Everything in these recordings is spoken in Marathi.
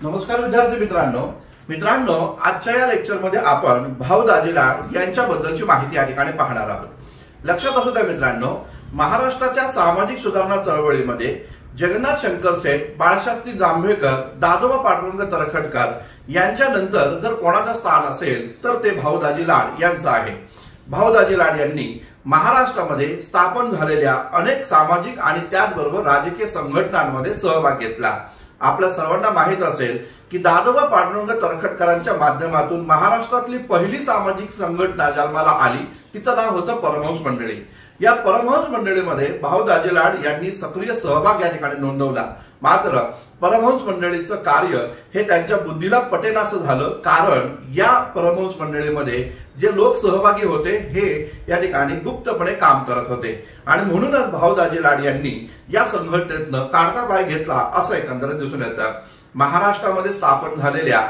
नमस्कार विद्यार्थी मित्रांनो आजच्या या लेक्चर मध्ये आपण भाऊ दाजीलाड यांच्याबद्दलची माहिती या ठिकाणी पाहणार आहोत। लक्षात असू द्या मित्रांनो, महाराष्ट्राच्या सामाजिक सुधारणा चळवळीमध्ये जगन्नाथ शंकर सेठ, बाळशास्त्री जांभेकर, दादोबा पांडुरंग तरखडकर यांच्यानंतर जर कोणाचं स्थान असेल तर ते भाऊ दाजीलाड यांचं आहे। भाऊ दाजीलाड यांनी महाराष्ट्रामध्ये स्थापन झालेल्या अनेक सामाजिक आणि त्याचबरोबर राजकीय संघटनांमध्ये सहभाग घेतला। आपल्या सर्वांना माहित असेल की दादोबा पांडुरंग तरखडकरांच्या माध्यमातून महाराष्ट्रातली पहिली सामाजिक संघटना जन्माला आली, तिचं नाव होतं परमहंस मंडळी। या परमहंस मंडळीमध्ये भाऊ दाजीलाड यांनी सक्रिय सहभाग या ठिकाणी नोंदवला। मात्र परमहंस मंडळीचं कार्य हे त्यांच्या बुद्धीला पटेनासं झालं, कारण या परमहंस मंडळीमध्ये जे लोक सहभागी होते हे या ठिकाणी गुप्तपणे काम करत होते आणि म्हणूनच भाऊ दाजीलाड यांनी या संघटनेतनं काढता पाय घेतला असं एकंदरीत दिसून येतं। महाराष्ट्रामध्ये स्थापन झालेल्या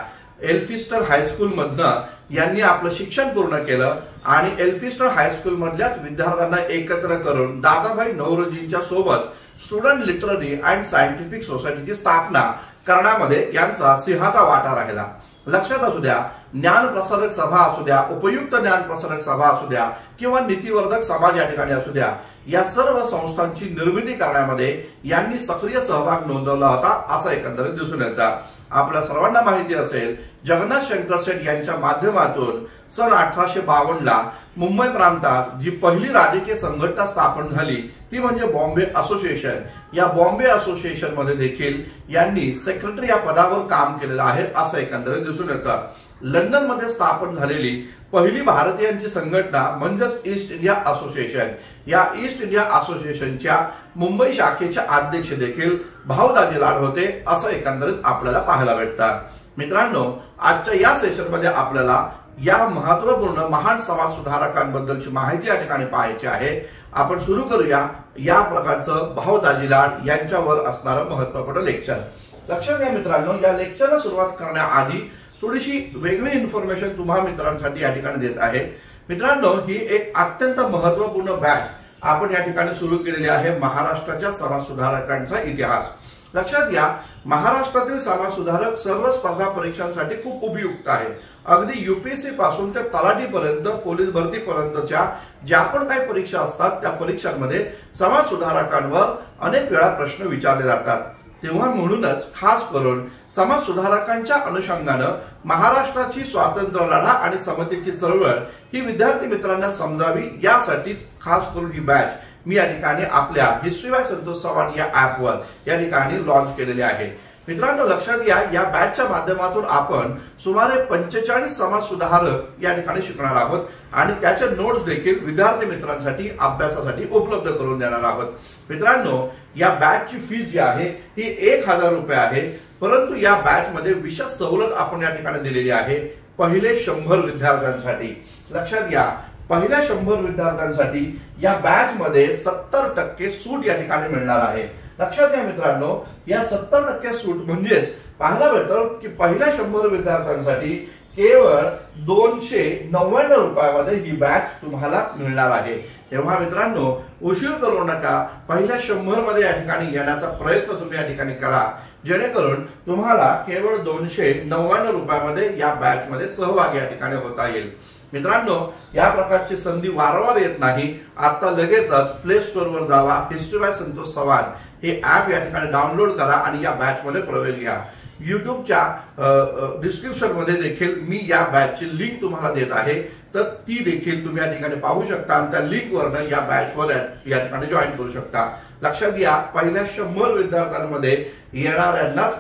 एल्फिस्टन हायस्कूल मधनं यांनी आपलं शिक्षण पूर्ण केलं आणि एल्फिस्टन हायस्कूल मधल्याच विद्यार्थ्यांना एकत्र करून दादाभाई नौरोजींच्या सोबत स्टुडंट लिटररी अँड सायंटिफिक सोसायटीची स्थापना करण्यामध्ये यांचा सिंहाचा वाटा राहिला। लक्षात असू द्या, ज्ञान प्रसारक सभा असू द्या, उपयुक्त ज्ञान प्रसारक सभा असू द्या किंवा नीतिवर्धक समाज या ठिकाणी असू द्या, या सर्व संस्थांची निर्मिती करण्यामध्ये यांनी सक्रिय सहभाग नोंदवला होता असं एकंदरीत दिसून येतं। आपल्या सर्वांना माहिती असेल, जगन्नाथ शंकर सेठ यांच्या माध्यमातून सन 1852 ला मुंबई प्रांतात जी पहिली राजकीय संघटना स्थापन झाली ती म्हणजे बॉम्बे असोसिएशन। या बॉम्बे असोसिएशन मध्ये देखील यांनी सेक्रेटरी या पदावर काम केलेलं आहे असं एकंदरीत दिसून येतं। लंडन मध्ये स्थापन झालेली पहिली भारतीयांची संघटना म्हणजेच ईस्ट इंडिया असोसिएशन, या ईस्ट इंडिया असोसिएशनच्या मुंबई शाखेचे अध्यक्ष देखील भाऊ दाजीलाड होते असं एकंदरीत आपल्याला पाहायला भेटतं। मित्रांनो, आजच्या या सेशन मध्ये आपल्याला या महत्त्वपूर्ण महान समाज सुधारकांबद्दलची माहिती या ठिकाणी पाहायची आहे। आपण सुरू करूया या प्रकारचं भाऊ दाजीलाड यांच्यावर असणारं महत्त्वपूर्ण लेक्चर। लक्षात घ्या मित्रांनो, या लेक्चरला सुरुवात करण्याआधी थोडीशी वेगळी इन्फॉर्मेशन तुम्हा मित्रांसाठी या ठिकाणी देत आहे। मित्रांनो, ही एक अत्यंत महत्त्वपूर्ण बॅच आपण या ठिकाणी सुरू केलेली आहे, महाराष्ट्राच्या समाज सुधारकांचा इतिहास। लक्षात घ्या, महाराष्ट्रातील समाज सुधारक सर्व स्पर्धा परीक्षांसाठी खूप उपयुक्त आहे। अगदी यूपीएससी पासून ते तलाठीपर्यंत, पोलीस भरतीपर्यंतच्या ज्या पण काही परीक्षा असतात त्या परीक्षांमध्ये समाज सुधारकांवर अनेक वेळा प्रश्न विचारले जातात। तेव्हा म्हणूनच खास करून समाज सुधारकांच्या अनुषंगानं महाराष्ट्राची स्वातंत्र्य लढा आणि समतेची चळवळ ही विद्यार्थी मित्रांना समजावी यासाठीच खास करून ही बॅच मी या ठिकाणी आपल्या हिस्ट्री बाय संतोष चव्हाण या ऍपवर या ठिकाणी लॉन्च केलेली आहे। मित्रांनो, लक्षात घ्या, या बॅचच्या माध्यमातून आपण सुमारे 45 समाज सुधारक या ठिकाणी शिकणार आहोत आणि त्याचे नोट्स देखील विद्यार्थी मित्रांसाठी अभ्यासासाठी उपलब्ध करून देणार आहोत। मित्रांनो, या बॅचची फीस जी आहे ही 1000 रुपये आहे, परंतु या बॅच मध्ये विशेष सवलत आपण या ठिकाणी दिलेली आहे पहिले 100 विद्यार्थ्यांसाठी। लक्षात घ्या, पहिल्या 100 विद्यार्थ्यांसाठी या बॅच मध्ये 70% सूट या ठिकाणी मिळणार आहे। लक्षात घ्या मित्रांनो, या 70% सूट म्हणजेच पाहायला भेटतं की पहिल्या 100 विद्यार्थ्यांसाठी केवळ 299 रुपयामध्ये ही बॅच तुम्हाला मिळणार आहे। तेव्हा मित्रांनो, उशीर करू नका, पहिल्या 100 मध्ये या ठिकाणी येण्याचा प्रयत्न तुम्ही या ठिकाणी करा, जेणेकरून तुम्हाला केवळ 299 रुपयामध्ये या बॅच मध्ये सहभागी या ठिकाणी होता येईल। मित्रांनो, या प्रकारची संधी वारंवार येत नाही। आता लगेचच प्ले स्टोर वर जावा, हिस्ट्री बाय संतोष चव्हाण हे ऍप या ठिकाणी डाउनलोड करा आणि या बॅच मध्ये प्रवेश घ्या। युट्यूबच्या डिस्क्रिप्शन मध्ये देखील मी या बॅचची लिंक तुम्हाला देत आहे, तर ती देखील तुम्ही या ठिकाणी पाहू शकता आणि त्या लिंक वरनं या बॅचवर या ठिकाणी जॉईन करू शकता। लक्षात घ्या, पहिल्या 100 विद्यार्थ्यांमध्ये येणाऱ्यांनाच,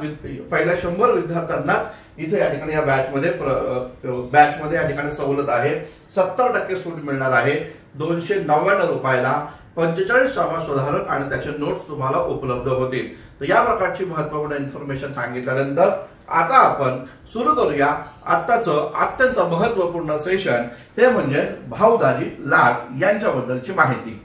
पहिल्या 100 विद्यार्थ्यांनाच इथे या ठिकाणी या बॅच मध्ये या ठिकाणी सवलत आहे। 70% सूट मिळणार आहे 299 रुपयाला। 45 समाज सुधारक आणि त्याचे नोट्स तुम्हाला उपलब्ध होतील। तर या प्रकारची महत्त्वपूर्ण इन्फॉर्मेशन सांगितल्यानंतर आता आपण सुरू करूया आत्ताचं अत्यंत महत्त्वपूर्ण सेशन, ते म्हणजे भाऊ दाजीलाड यांच्याबद्दलची माहिती।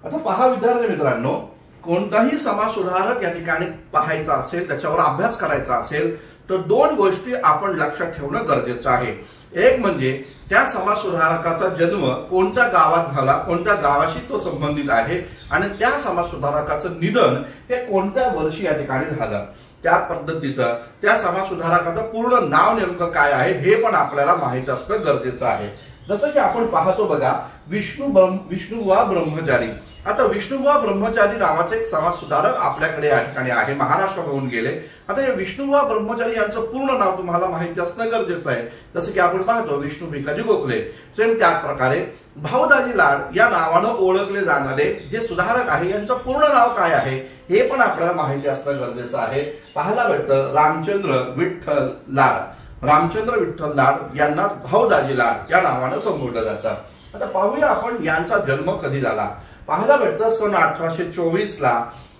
आता पहा विद्यार्थी मित्रांनो, कोणताही समाज सुधारक या ठिकाणी पाहायचा असेल, त्याच्यावर अभ्यास करायचा असेल तर दोन गोष्टी आपण लक्षात ठेवणं गरजेचं आहे। एक म्हणजे त्या समाज सुधारकाचा जन्म कोणत्या गावात झाला, कोणत्या गावाशी तो संबंधित आहे, आणि त्या समाज सुधारकाचं निधन हे कोणत्या वर्षी या ठिकाणी झालं, त्या पद्धतीचं त्या समाज सुधारकाचं पूर्ण नाव नेमकं काय आहे हे पण आपल्याला माहिती असणं गरजेचं आहे। जसं की आपण पाहतो बघा, विष्णुबुवा ब्रह्मचारी। आता विष्णुबुवा ब्रह्मचारी नावाचे एक समाज सुधारक आपल्याकडे या ठिकाणी आहे, महाराष्ट्रात गेले। आता हे विष्णुबुवा ब्रह्मचारी यांचं पूर्ण नाव तुम्हाला माहिती असणं गरजेचं आहे। जसं की आपण पाहतो विष्णू भिकाजी गोखले, सेम त्याच प्रकारे भाऊदाजी लाड या नावानं ओळखले जाणारे जे सुधारक आहे यांचं पूर्ण नाव काय आहे हे पण आपल्याला माहिती असणं गरजेचं आहे। पाहायला भेटतं रामचंद्र विठ्ठल लाड, रामचंद्र विठ्ठल लाड यांना भाऊदाजी लाड या नावानं संबोधलं जातं। आता पाहूया आपण यांचा जन्म कधी झाला। पाहायला भेटतं सन 1824 ला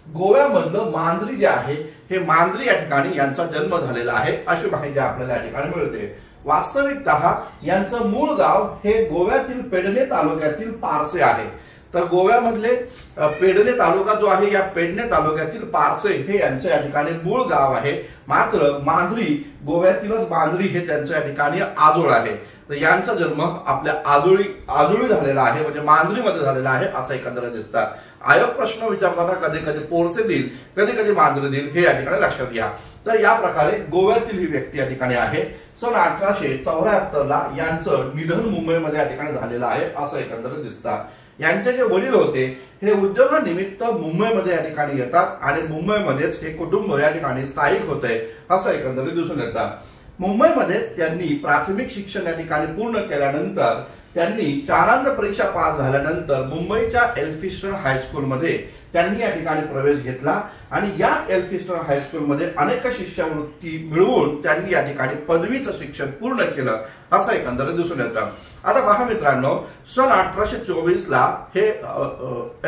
गोव्यामधलं मांजरी जे आहे हे मांजरी या ठिकाणी यांचा जन्म झालेला आहे अशी माहिती आपल्याला या ठिकाणी मिळते। वास्तविकतः यांचं मूळ गाव हे गोव्यातील पेडणे तालुक्यातील पारसे आहे। तर गोव्यामधले पेडणे तालुका जो आहे या पेडणे तालुक्यातील पारसे हे यांचं या ठिकाणी मूळ गाव आहे। मात्र मांजरी गोव्यातीलच मांजरी हे त्यांचं या ठिकाणी आजोळ आहे। तर यांचा जन्म आपल्या आजोळी झालेला आहे, म्हणजे मांजरीमध्ये झालेला आहे असं एकंदरीत दिसतं। आयोग प्रश्न विचारताना कधी कधी पोरसे देईल, कधी कधी मांजरी देईल हे या ठिकाणी लक्षात घ्या। तर या प्रकारे गोव्यातील ही व्यक्ती या ठिकाणी आहे। सन 1874 ला यांचं निधन मुंबईमध्ये या ठिकाणी झालेलं आहे असं एकंदरीत दिसतं। यांचे जे वडील होते हे उद्योगानिमित्त मुंबईमध्ये या ठिकाणी येतात आणि मुंबईमध्येच हे कुटुंब या ठिकाणी स्थायिक होते असं एकंदरीत दिसून येतं। मुंबईमध्येच त्यांनी प्राथमिक शिक्षण या ठिकाणी पूर्ण केल्यानंतर त्यांनी शालांत परीक्षा पास झाल्यानंतर मुंबईच्या एल्फिस्टन हायस्कूलमध्ये त्यांनी या ठिकाणी प्रवेश घेतला आणि या एल्फिस्टन हायस्कूलमध्ये अनेक शिष्यवृत्ती मिळवून त्यांनी या ठिकाणी पदवीचं शिक्षण पूर्ण केलं असं एकंदरीत दिसून येतं। आता पहा मित्रांनो, सन 1824 ला हे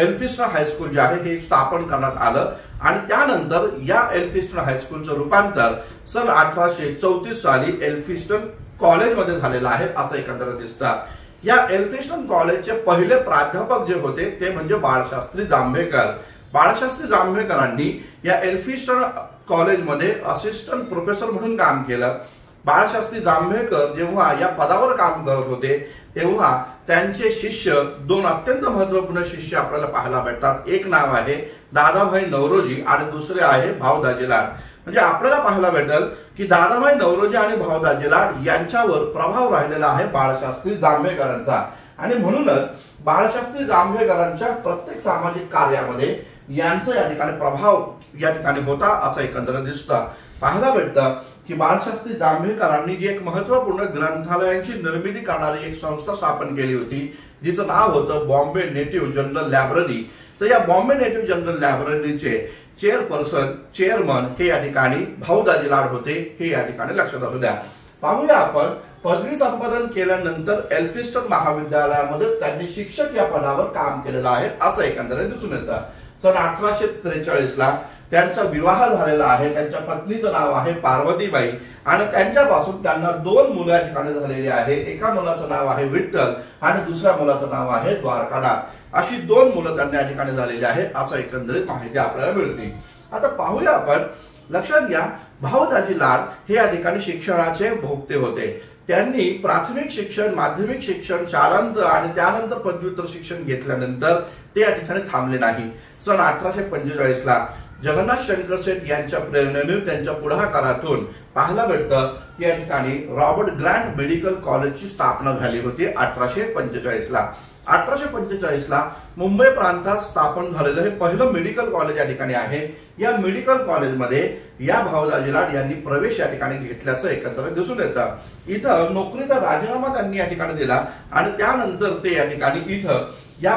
एल्फिस्टन हायस्कूल जे आहे हे स्थापन करण्यात आलं आणि त्यानंतर या एल्फिस्टन हायस्कूलचं रूपांतर सन 1834 साली एल्फिस्टन कॉलेजमध्ये झालेलं आहे असं एकंदरीत दिसतं। या एल्फिस्टन कॉलेजचे पहिले प्राध्यापक जे होते ते म्हणजे बाळशास्त्री जांभेकर। बाळशास्त्री जांभेकरांनी या एल्फिस्टन कॉलेजमध्ये असिस्टंट प्रोफेसर म्हणून काम केलं। बाळशास्त्री जांभेकर जेव्हा या पदावर काम करत होते तेव्हा त्यांचे शिष्य दोन अत्यंत महत्वपूर्ण शिष्य आपल्याला पाहायला भेटतात। एक नाव आहे दादाभाई नवरोजी आणि दुसरे आहे भाऊदाजी लाड। म्हणजे आपल्याला पाहायला भेटेल की दादाभाई नवरोजी आणि भाऊदाजी लाड यांच्यावर प्रभाव राहिलेला आहे बाळशास्त्री जांभेकरांचा आणि म्हणूनच बाळशास्त्री जांभेकरांच्या प्रत्येक सामाजिक कार्यामध्ये यांचा या ठिकाणी प्रभाव या ठिकाणी होता असं एकंदरीत दिसतं। पाहायला भेटतं की बाळशास्त्री जांभेकरांनी जी एक महत्वपूर्ण ग्रंथालयांची निर्मिती करणारी एक संस्था स्थापन केली होती जिचं नाव होतं बॉम्बे नेटिव्ह जनरल लायब्ररी। तर या बॉम्बे नेटिव्ह जनरल लायब्ररीचे चेअरमन हे या ठिकाणी भाऊदाजी लाड होते हे या ठिकाणी लक्षात असू द्या। पाहूया आपण पदवी संपादन केल्यानंतर एल्फिस्टन महाविद्यालयामध्येच त्यांनी शिक्षक या पदावर काम केलेलं आहे असं एकंदरीत दिसून येतं। सन 1843 ला त्यांचा विवाह झालेला आहे। त्यांच्या पत्नीचं नाव आहे पार्वतीबाई आणि त्यांच्यापासून त्यांना दोन मुलं या ठिकाणी झालेली आहे। एका मुलाचं नाव आहे विठ्ठल आणि दुसऱ्या मुलाचं नाव आहे द्वारकानाथ। अशी दोन मुलं त्यांना या ठिकाणी झालेली आहे असं एकंदरीत माहिती आपल्याला मिळते। आता पाहूया आपण, लक्षात घ्या भाऊदाजी लाड हे या ठिकाणी शिक्षणाचे भोगते होते। त्यांनी प्राथमिक शिक्षण, माध्यमिक शिक्षण, शालांत आणि त्यानंतर पदव्युत्तर शिक्षण घेतल्यानंतर ते या ठिकाणी थांबले नाही। सन 1845 ला जगन्नाथ शंकर सेठ यांच्या प्रेरणेने त्यांच्या पुढाकारातून पाहायला भेटतं की या ठिकाणी रॉबर्ट ग्रँट मेडिकल कॉलेजची स्थापना झाली होती 1845 ला। 1845 ला मुंबई प्रांतात स्थापन झालेलं हे पहिलं मेडिकल कॉलेज या ठिकाणी आहे। या मेडिकल कॉलेजमध्ये या भाऊदाजी लाड यांनी प्रवेश या ठिकाणी घेतल्याचं एकंदरीत दिसून येतं। इथं नोकरीचा राजीनामा त्यांनी या ठिकाणी दिला आणि त्यानंतर ते या ठिकाणी इथं या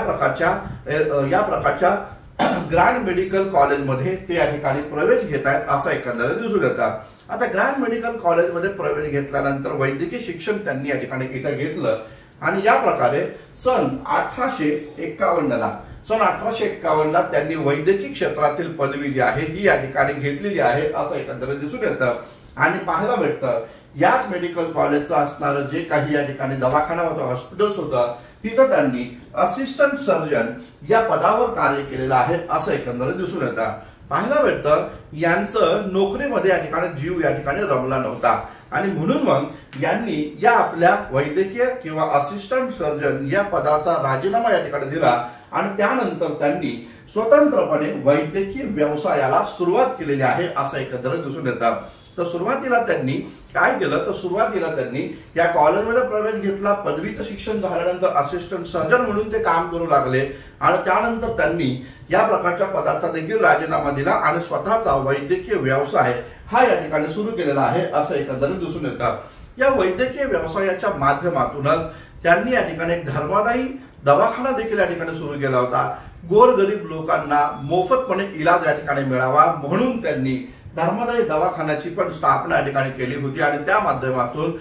प्रकारच्या ग्रँड मेडिकल कॉलेजमध्ये ते या ठिकाणी प्रवेश घेत आहेत असं एकंदरीत दिसून येतं। आता ग्रँड मेडिकल कॉलेजमध्ये प्रवेश घेतल्यानंतर वैद्यकीय शिक्षण त्यांनी या ठिकाणी इथं घेतलं आणि या प्रकारे सन 1851 ला त्यांनी वैद्यकीय क्षेत्रातील पदवी जी आहे ही या ठिकाणी घेतलेली आहे असं एकंदरीत दिसून येतं। आणि पाहायला भेटतं याच मेडिकल कॉलेजचं असणारं जे काही या ठिकाणी दवाखाना होता, हॉस्पिटल्स होतं, तिथं त्यांनी असिस्टंट सर्जन या पदावर कार्य केलेलं आहे असं एकंदरीत दिसून येतं। पाहायला भेटतं यांचं नोकरीमध्ये या ठिकाणी जीव या ठिकाणी रमला नव्हता आणि म्हणून मग यांनी या आपल्या वैद्यकीय किंवा असिस्टंट सर्जन या पदाचा राजीनामा या ठिकाणी दिला आणि त्यानंतर त्यांनी स्वतंत्रपणे वैद्यकीय व्यवसायाला सुरुवात केलेली आहे असं एकंदरीत दिसून येतं। तर सुरुवातीला त्यांनी काय केलं तर सुरुवातीला त्यांनी या कॉलेजमध्ये प्रवेश घेतला, पदवीचं शिक्षण झाल्यानंतर असिस्टंट सर्जन म्हणून ते काम करू लागले आणि त्यानंतर त्यांनी या प्रकारच्या पदाचा देखील राजीनामा दिला आणि स्वतःचा वैद्यकीय व्यवसाय हा या ठिकाणी सुरू केलेला आहे असं एकंदरीत दिसून येतं। या वैद्यकीय व्यवसायाच्या माध्यमातूनच त्यांनी या ठिकाणी एक धर्मादायी दवाखाना देखील या ठिकाणी सुरू केला होता। गोरगरीब लोकांना मोफतपणे इलाज या ठिकाणी मिळावा म्हणून त्यांनी धर्मादायी दवाखान्याची पण स्थापना या ठिकाणी केली होती आणि त्या माध्यमातून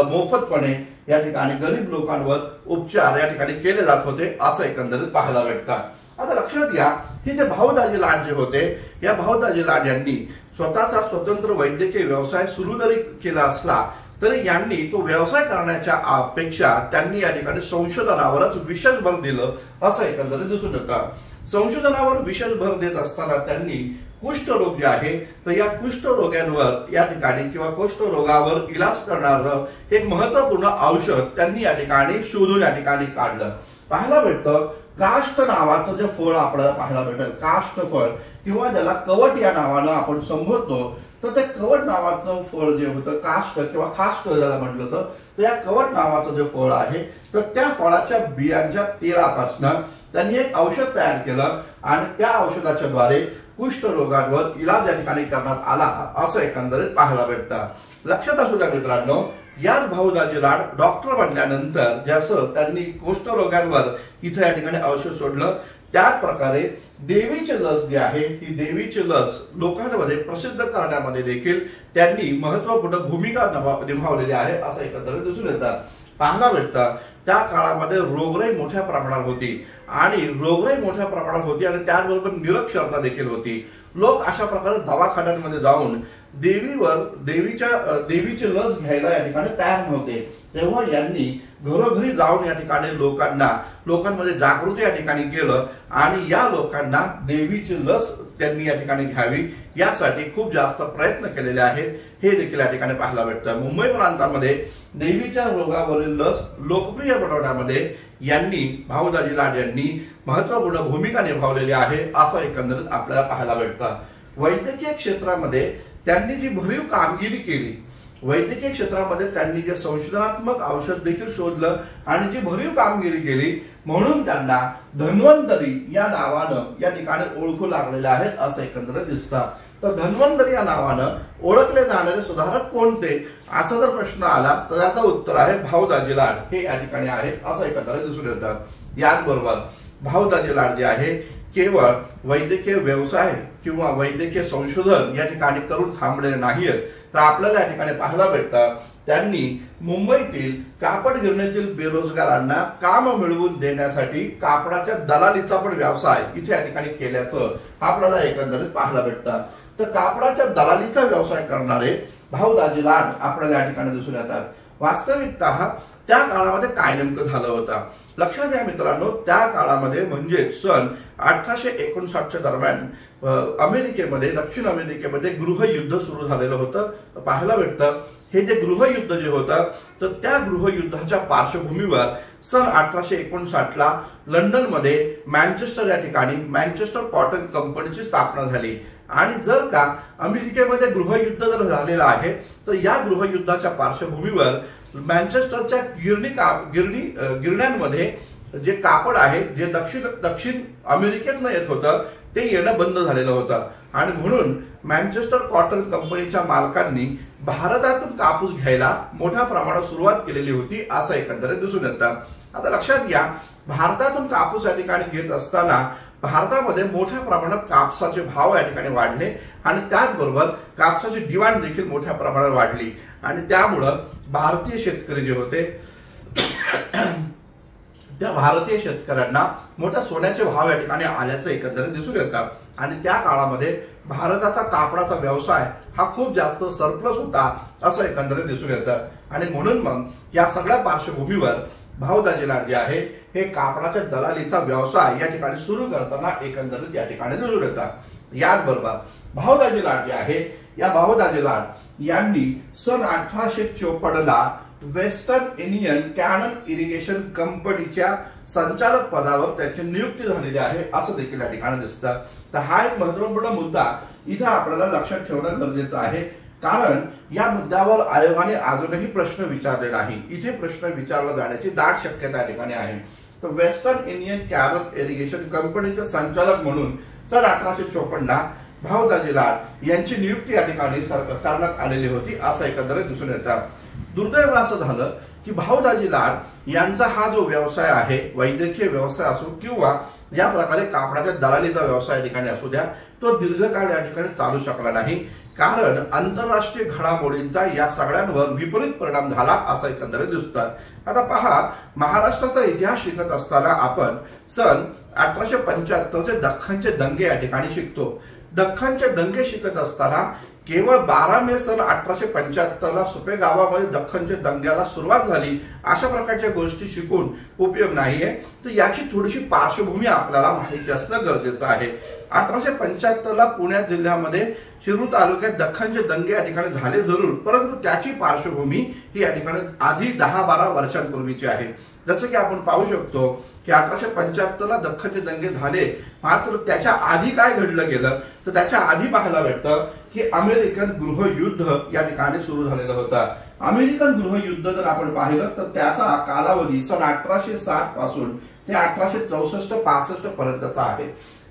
मोफतपणे या ठिकाणी गरीब लोकांवर उपचार या ठिकाणी केले जात होते असं एकंदरीत पाहायला भेटतं। आता लक्षात घ्या हे जे भाऊदाजी लाड जे होते या भाऊदाजी लाड यांनी स्वतःचा स्वतंत्र वैद्यकीय व्यवसाय सुरू जरी केला असला तरी यांनी तो व्यवसाय करण्याच्या अपेक्षा त्यांनी या ठिकाणी संशोधनावरच विशेष भर दिलं असं एकंदरीत दिसून येतं। संशोधनावर विशेष भर देत असताना त्यांनी कुष्ठरोग जे आहे तर या कुष्ठरोग्यांवर या ठिकाणी किंवा कुष्ठरोगावर इलाज करणारं एक महत्त्वपूर्ण औषध त्यांनी या ठिकाणी शोधून या ठिकाणी काढलं। पाहायला भेटतं काष्ठ नावाचं जे फळ आपल्याला पाहायला भेटेल, काष्ठ फळ किंवा ज्याला कवट या नावानं आपण संबोधतो, तर ते कवट नावाचं फळ जे होतं काष्ठ किंवा खाष्ट ज्याला म्हटलं तर या कवट नावाचं जे फळ आहे तर त्या फळाच्या बियांच्या तेलापासून त्यांनी एक औषध तयार केलं आणि त्या औषधाच्या द्वारे कुष्ठरोगांवर इलाज या ठिकाणी करण्यात आला असं एकंदरीत पाहायला भेटतं। लक्षात असू द्या मित्रांनो, याच भाऊदाजी लाड डॉक्टर बनल्यानंतर जसं त्यांनी कुष्ठरोगांवर इथं या ठिकाणी औषध सोडलं त्याच प्रकारे देवीची लस जी आहे ही देवीची लस लोकांमध्ये प्रसिद्ध करण्यामध्ये देखील त्यांनी महत्त्वपूर्ण भूमिका निभावलेली आहे असं एकंदरीत दिसून येतं। पाहायला भेटतं त्या काळामध्ये रोगराई मोठ्या प्रमाणात होती आणि त्याचबरोबर निरक्षरता देखील होती। लोक अशा प्रकारे दवाखान्यांमध्ये जाऊन देवीची लस घ्यायला या ठिकाणी तयार नव्हते, तेव्हा यांनी घरोघरी जाऊन या ठिकाणी लोकांमध्ये जागृती या ठिकाणी केलं आणि या लोकांना देवीची लस त्यांनी या ठिकाणी घ्यावी यासाठी खूप जास्त प्रयत्न केलेले आहेत हे देखील या ठिकाणी पाहायला भेटतं। मुंबई प्रांतामध्ये देवीच्या रोगावरील लस लोकप्रिय बनवण्यामध्ये यांनी भाऊदाजी लाड यांनी महत्त्वपूर्ण भूमिका निभावलेली आहे असं एकंदरीत आपल्याला पाहायला भेटतं। वैद्यकीय क्षेत्रामध्ये त्यांनी जी भरीव कामगिरी केली, वैद्यकीय क्षेत्रामध्ये त्यांनी जे संशोधनात्मक औषध देखील शोधलं आणि जी भरीव कामगिरी केली म्हणून त्यांना धन्वंतरी या नावानं या ठिकाणी ओळखू लागलेले आहेत असं एकंदरीत दिसतं। तर धन्वंतरी या नावानं ओळखले जाणारे सुधारक कोणते असा जर प्रश्न आला तर याचं उत्तर आहे भाऊदाजी लाड हे या ठिकाणी आहे असं एकंदरीत दिसून येतं। याचबरोबर भाऊदाजी लाड जे आहे केवळ वैद्यकीय व्यवसाय किंवा वैद्यकीय संशोधन या ठिकाणी करून थांबलेले नाहीत, तर आपल्याला या ठिकाणी पाहायला भेटतं त्यांनी मुंबईतील कापड गिरणीतील बेरोजगारांना काम मिळवून देण्यासाठी कापडाच्या दलालीचा पण व्यवसाय इथे या ठिकाणी केल्याचं आपल्याला एकंदरीत पाहायला भेटतं। तर कापडाच्या दलालीचा व्यवसाय करणारे भाऊदाजी लाड आपल्याला या ठिकाणी दिसून येतात। वास्तविकतः त्या काळामध्ये काय नेमकं झालं होतं लक्षात घ्या मित्रांनो, त्या काळामध्ये म्हणजे सन 1859च्या दरम्यान अमेरिकेमध्ये दक्षिण अमेरिकेमध्ये गृहयुद्ध सुरू झालेलं होतं। पाहायला भेटतं हे जे गृहयुद्ध जे होतं तर त्या गृहयुद्धाच्या पार्श्वभूमीवर सन 1859ला लंडनमध्ये मँचेस्टर या ठिकाणी मँचेस्टर कॉटन कंपनीची स्थापना झाली आणि जर का अमेरिकेमध्ये गृहयुद्ध जर झालेलं आहे तर या गृहयुद्धाच्या पार्श्वभूमीवर मँचेस्टरच्या गिरण्यांमध्ये जे कापड आहे जे दक्षिण अमेरिकेतनं येत होतं ते येणं बंद झालेलं होतं आणि म्हणून मँचेस्टर कॉटन कंपनीच्या मालकांनी भारतातून कापूस घ्यायला मोठ्या प्रमाणात सुरुवात केलेली होती असं एकंदरीत दिसून येतं। आता लक्षात घ्या भारतातून कापूस या ठिकाणी घेत असताना भारतामध्ये मोठ्या प्रमाणात कापसाचे भाव या ठिकाणी वाढले आणि त्याचबरोबर कापसाची डिमांड देखील मोठ्या प्रमाणात वाढली आणि त्यामुळं भारतीय शेतकरी जे होते त्या भारतीय शेतकऱ्यांना मोठ्या सोन्याचे भाव या ठिकाणी आल्याचं एकंदरीत दिसून येतं आणि त्या काळामध्ये भारताचा कापडाचा व्यवसाय हा खूप जास्त सरप्लस होता असं एकंदरीत दिसून येतं आणि म्हणून मग या सगळ्या पार्श्वभूमीवर भाऊदाजी लाड जे आहे हे कापडाच्या दलालीचा व्यवसाय या ठिकाणी सुरू करताना एकंदरीत या ठिकाणी दिसून येतात। याचबरोबर भाऊदाजी लाड जे आहे, या भाऊदाजी लाड यांनी सन 1854 ला वेस्टर्न इंडियन कॅनल इरिगेशन कंपनीच्या संचालक पदावर त्याची नियुक्ती झालेली आहे असं देखील या ठिकाणी दिसतं. तर हा एक महत्त्वपूर्ण मुद्दा इथे आपल्याला लक्षात ठेवणं गरजेचं आहे, कारण या मुद्द्यावर आयोगाने अजूनही प्रश्न विचारले नाही. इथे प्रश्न विचारला जाण्याची दाट शक्यता या ठिकाणी आहे. तर वेस्टर्न इंडियन कॅनल इरिगेशन कंपनीचे संचालक म्हणून सन 1854 ला भाऊदाजी लाड यांची नियुक्ती या ठिकाणी करण्यात आलेली होती असं एकंदरीत दिसून येतं. दुर्दैव असं झालं की भाऊदाजी लाड यांचा हा जो व्यवसाय आहे, वैद्यकीय व्यवसाय असो किंवा या प्रकारे कापडाच्या दलालीचा व्यवसाय या ठिकाणी असू द्या, तो दीर्घकाळ या ठिकाणी चालू शकला नाही, कारण आंतरराष्ट्रीय घडामोडींचा या सगळ्यांवर विपरीत परिणाम झाला असं एकंदरीत दिसतं. आता पहा, महाराष्ट्राचा इतिहास शिकत असताना आपण सन 1875चे दख्खनचे दंगे या ठिकाणी शिकतो. दख्खनचे दंगे शिकत असताना केवळ 12 मे सन 1875 ला सुपे गावामध्ये दख्खनच्या दंग्याला सुरुवात झाली अशा प्रकारच्या गोष्टी शिकून उपयोग नाहीये. तर याची थोडीशी पार्श्वभूमी आपल्याला माहिती असणं गरजेचं आहे. 1875 ला पुणे जिल्ह्यामध्ये शिरूर तालुक्यात दख्खनचे दंगे या ठिकाणी झाले जरूर, परंतु त्याची पार्श्वभूमी ही या ठिकाणी आधी 10-12 वर्षांपूर्वीची आहे. जसं की आपण पाहू शकतो की 1875 ला दख्खनचे दंगे झाले, मात्र त्याच्या आधी काय घडलं गेलं तर त्याच्या आधी पाहायला भेटतं की अमेरिकन गृहयुद्ध या ठिकाणी सुरू झालेलं होतं. अमेरिकन गृहयुद्ध जर आपण पाहिलं तर त्याचा कालावधी सन 1860 पासून ते 1864-65 पर्यंतचा आहे.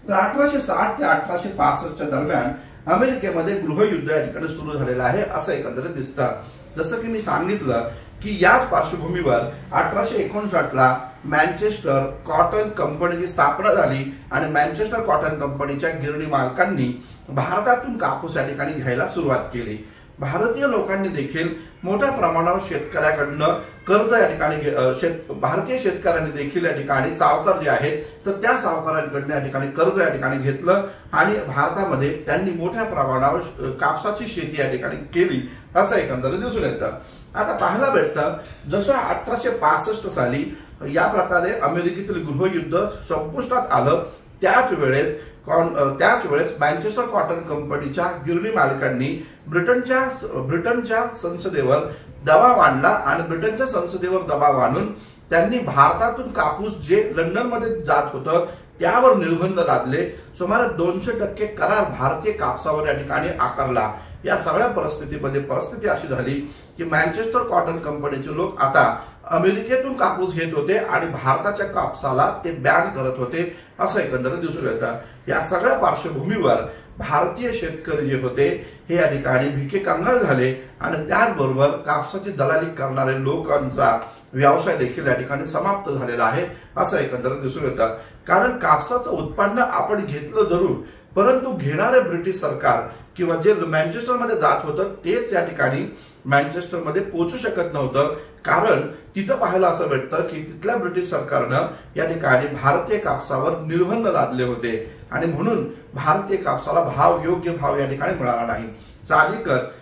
तर 1860 ते 1865 दरम्यान अमेरिकेमध्ये गृहयुद्ध या ठिकाणी सुरू झालेलं आहे असं एकंदरीत दिसतं. जसं की मी सांगितलं की याच पार्श्वभूमीवर 1859 ला मँचेस्टर कॉटन कंपनीची स्थापना झाली आणि मँचेस्टर कॉटन कंपनीच्या गिरणी मालकांनी भारतातून कापूस या ठिकाणी घ्यायला सुरुवात केली. भारतीय लोकांनी देखील मोठ्या प्रमाणावर शेतकऱ्याकडनं कर्ज या ठिकाणी भारतीय शेतकऱ्यांनी देखील या ठिकाणी सावकार जे आहेत तर त्या सावकारांकडनं या ठिकाणी कर्ज या ठिकाणी घेतलं आणि भारतामध्ये त्यांनी मोठ्या प्रमाणावर कापसाची शेती या ठिकाणी केली असं एकंदरीत दिसून येतं. आता पाहायला भेटतं जसं 1865 साली या प्रकारे अमेरिकेतील गृहयुद्ध संपुष्टात आलं, त्याच वेळेस मँचेस्टर कॉटन कंपनीच्या गिरणी मालकांनी ब्रिटनच्या संसदेवर दबाव आणला आणि ब्रिटनच्या संसदेवर दबाव आणून त्यांनी भारतातून कापूस जे लंडनमध्ये जात होतं त्यावर निर्बंध लादले. सुमारे 200% करार भारतीय कापसावर या ठिकाणी आकारला. या सगळ्या परिस्थितीमध्ये परिस्थिती अशी झाली की मँचेस्टर कॉटन कंपनीचे लोक आता अमेरिकेतून कापूस घेत होते आणि भारताच्या कापसाला ते बॅन करत होते असं एकंदरीत दिसून येतं. या सगळ्या पार्श्वभूमीवर भारतीय शेतकरी जे होते हे या ठिकाणी भिके कंगाल झाले आणि त्याचबरोबर कापसाची दलाली करणारे लोकांचा व्यवसाय देखील या ठिकाणी समाप्त झालेला आहे असं एकंदरीत दिसून येतं. कारण कापसाचं उत्पन्न आपण घेतलं जरूर, परंतु घेणारे ब्रिटिश सरकार किंवा जे मँचेस्टरमध्ये जात होतं तेच या ठिकाणी मँचेस्टरमध्ये पोहोचू शकत नव्हतं, कारण तिथं पाहायला असं भेटतं की तिथल्या ब्रिटिश सरकारनं या ठिकाणी भारतीय कापसावर निर्बंध लादले होते आणि म्हणून भारतीय कापसाला योग्य भाव या ठिकाणी मिळाला नाही. साहजिकच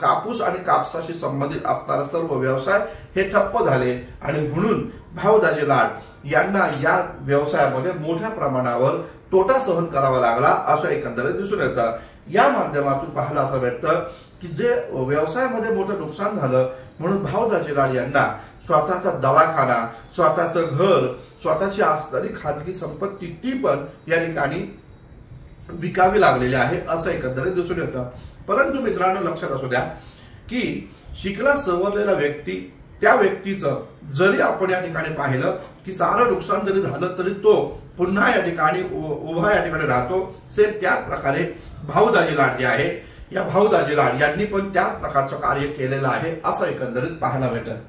कापूस आणि कापसाशी संबंधित असणारे सर्व व्यवसाय हे ठप्प झाले आणि म्हणून भाऊदाजी लाड यांना या व्यवसायामध्ये मोठ्या प्रमाणावर तोटा सहन करावा लागला असं एकंदरीत दिसून येतं. या माध्यमातून पाहायला असं भेटतं की जे व्यवसायामध्ये मोठं नुकसान झालं म्हणून भाऊदाजी लाड यांना स्वतःचा दवाखाना, स्वतःचं घर, स्वतःची असणारी खाजगी संपत्ती ती पण या ठिकाणी विकावी लागलेली आहे असं एकंदरीत दिसून येतं. परंतु मित्रांनो लक्षात असू द्या की शिकला सवरलेला व्यक्ती, त्या व्यक्तीचं जरी आपण या ठिकाणी पाहिलं की सारं नुकसान जरी झालं तरी तो पुन्हा या ठिकाणी उभा या ठिकाणी राहतो. सेम त्याच प्रकारे भाऊदाजी लाड जे आहे, या भाऊदाजी लाड यांनी पण त्याच प्रकारचं कार्य केलेलं आहे असं एकंदरीत पाहायला भेटत.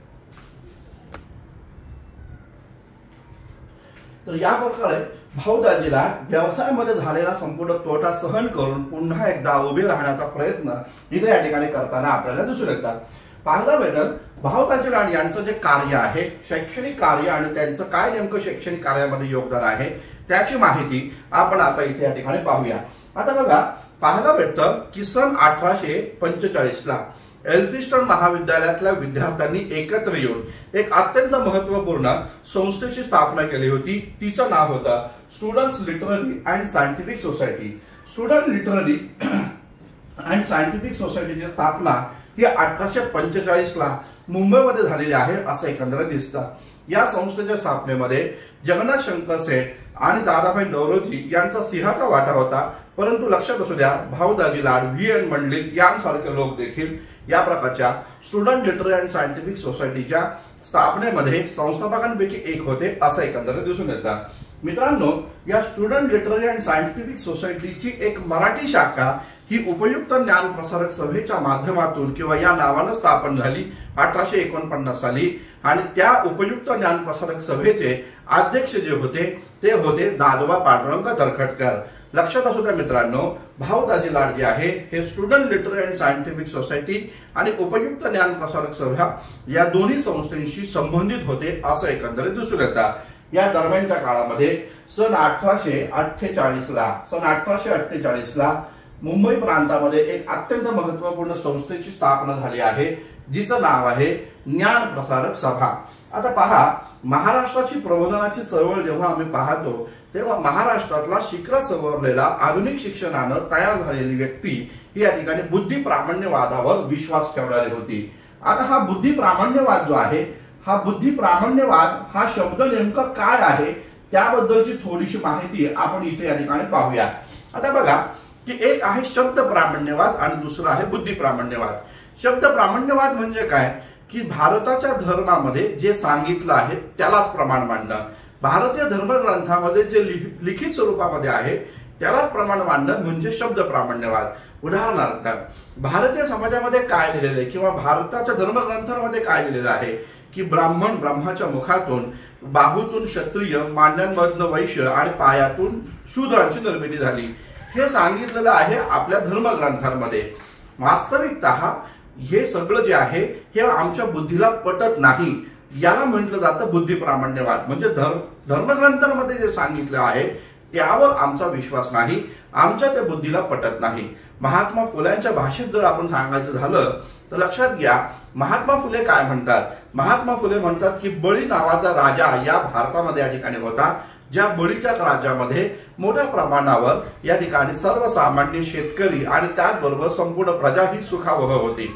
तर या प्रकारे भाऊदाजी लाड व्यवसायामध्ये झालेला संपूर्ण तोटा सहन करून पुन्हा एकदा उभे राहण्याचा प्रयत्न इथे या ठिकाणी करताना आपल्याला दिसून येतात. पाहायला भेटत भाऊदाजी लाड यांचं जे कार्य आहे, शैक्षणिक कार्य आणि त्यांचं काय नेमकं शैक्षणिक कार्यामध्ये योगदान आहे त्याची माहिती आपण आता इथे या ठिकाणी पाहूया. आता बघा, पाहायला भेटतं की सन 1845 ला एल्फिस्टन महाविद्यालयातल्या विद्यार्थ्यांनी एकत्र येऊन एक अत्यंत महत्त्वपूर्ण संस्थेची स्थापना केली होती। तिचं नाव होतं students literary and scientific society. Student literary and scientific सोसायटीची स्थापना ही 1845 ला मुंबईमध्ये झालेली आहे असं एकंदरीत दिसतं। या संस्थेच्या स्थापनेमध्ये जगन्नाथ शंकर सेठ आणि दादाभाई नौरोजी यांचा सिंहाचा वाटा होता, परंतु लक्षात असू द्या भाऊदाजी लाड, व्ही.एन. मंडलिक यांसारखे लोक देखील या प्रकारच्या स्टुडंट लिटररी अँड सायंटिफिक सोसायटीच्या स्थापनेमध्ये संस्थापकांपैकी एक होते असं एकंदरीत दिसून येतं। मित्रांनो, या स्टुडंट लिटररी अँड सायंटिफिक सोसायटीची एक मराठी शाखा ही उपयुक्त ज्ञान प्रसारक सभेच्या माध्यमातून किंवा या नावानं स्थापन झाली 1849 साली आणि त्या उपयुक्त ज्ञान प्रसारक सभेचे अध्यक्ष जे होते ते होते दादोबा पांडुरंग तरखडकर। लक्षात असू द्या मित्रांनो, भाऊदाजी लाड जे आहे हे student literary and scientific society आणि उपयुक्त ज्ञान प्रसारक सभा या दोन्ही संस्थांशी संबंधित होते असं एकंदरीत दिसून येतं। या दरम्यानच्या काळामध्ये सन 1848 ला मुंबई प्रांतामध्ये एक अत्यंत महत्त्वपूर्ण संस्थेची स्थापना झाली आहे जिचं नाव आहे ज्ञान प्रसारक सभा। आता पहा, महाराष्ट्राची प्रबोधनाची चळवळ जेव्हा आम्ही पाहतो तेव्हा महाराष्ट्रातला शिखरा सवरलेला आधुनिक शिक्षणानं तयार झालेली व्यक्ती ही या ठिकाणी बुद्धी प्रामाण्यवादावर विश्वास ठेवणारी होती। आता हा बुद्धी प्रामाण्यवाद जो आहे, हा बुद्धी प्रामाण्यवाद हा शब्द नेमका काय आहे त्याबद्दलची थोडीशी माहिती आपण इथे या ठिकाणी पाहूया। आता बघा की एक आहे शब्द प्रामाण्यवाद आणि दुसरा आहे बुद्धी प्रामाण्यवाद। शब्द प्रामाण्यवाद म्हणजे काय की भारताच्या धर्मामध्ये जे सांगितलं आहे त्यालाच प्रमाण मानणं, भारतीय धर्मग्रंथामध्ये जे लिखित स्वरूपामध्ये आहे त्यालाच प्रमाण मानणं म्हणजे शब्द प्रामाण्यवाद। उदाहरणार्थ, भारतीय समाजामध्ये काय लिहिलेलं आहे किंवा भारताच्या धर्मग्रंथांमध्ये काय लिहिलेलं आहे की ब्राह्मणाच्या मुखातून, बाहूतून क्षत्रिय, मांड्यांमधनं वैश्य आणि पायातून शूद्रांची निर्मिती झाली, हे सांगितलेलं आहे आपल्या धर्मग्रंथांमध्ये। वास्तविकतः हे सगळं जे आहे हे आमच्या बुद्धीला पटत नाही, याला म्हटलं जातं बुद्धी प्रामाण्यवाद। म्हणजे धर्मग्रंथांमध्ये जे सांगितलं आहे त्यावर आमचा विश्वास नाही, आमच्या त्या बुद्धीला पटत नाही। महात्मा फुल्यांच्या भाषेत जर आपण सांगायचं झालं तर लक्षात घ्या, महात्मा फुले काय म्हणतात। महात्मा फुले म्हणतात की बळी नावाचा राजा या भारतामध्ये या ठिकाणी होता, ज्या बळीच्या राज्यामध्ये मोठ्या प्रमाणावर या ठिकाणी सर्वसामान्य शेतकरी आणि त्याचबरोबर संपूर्ण प्रजा ही सुखावह होती।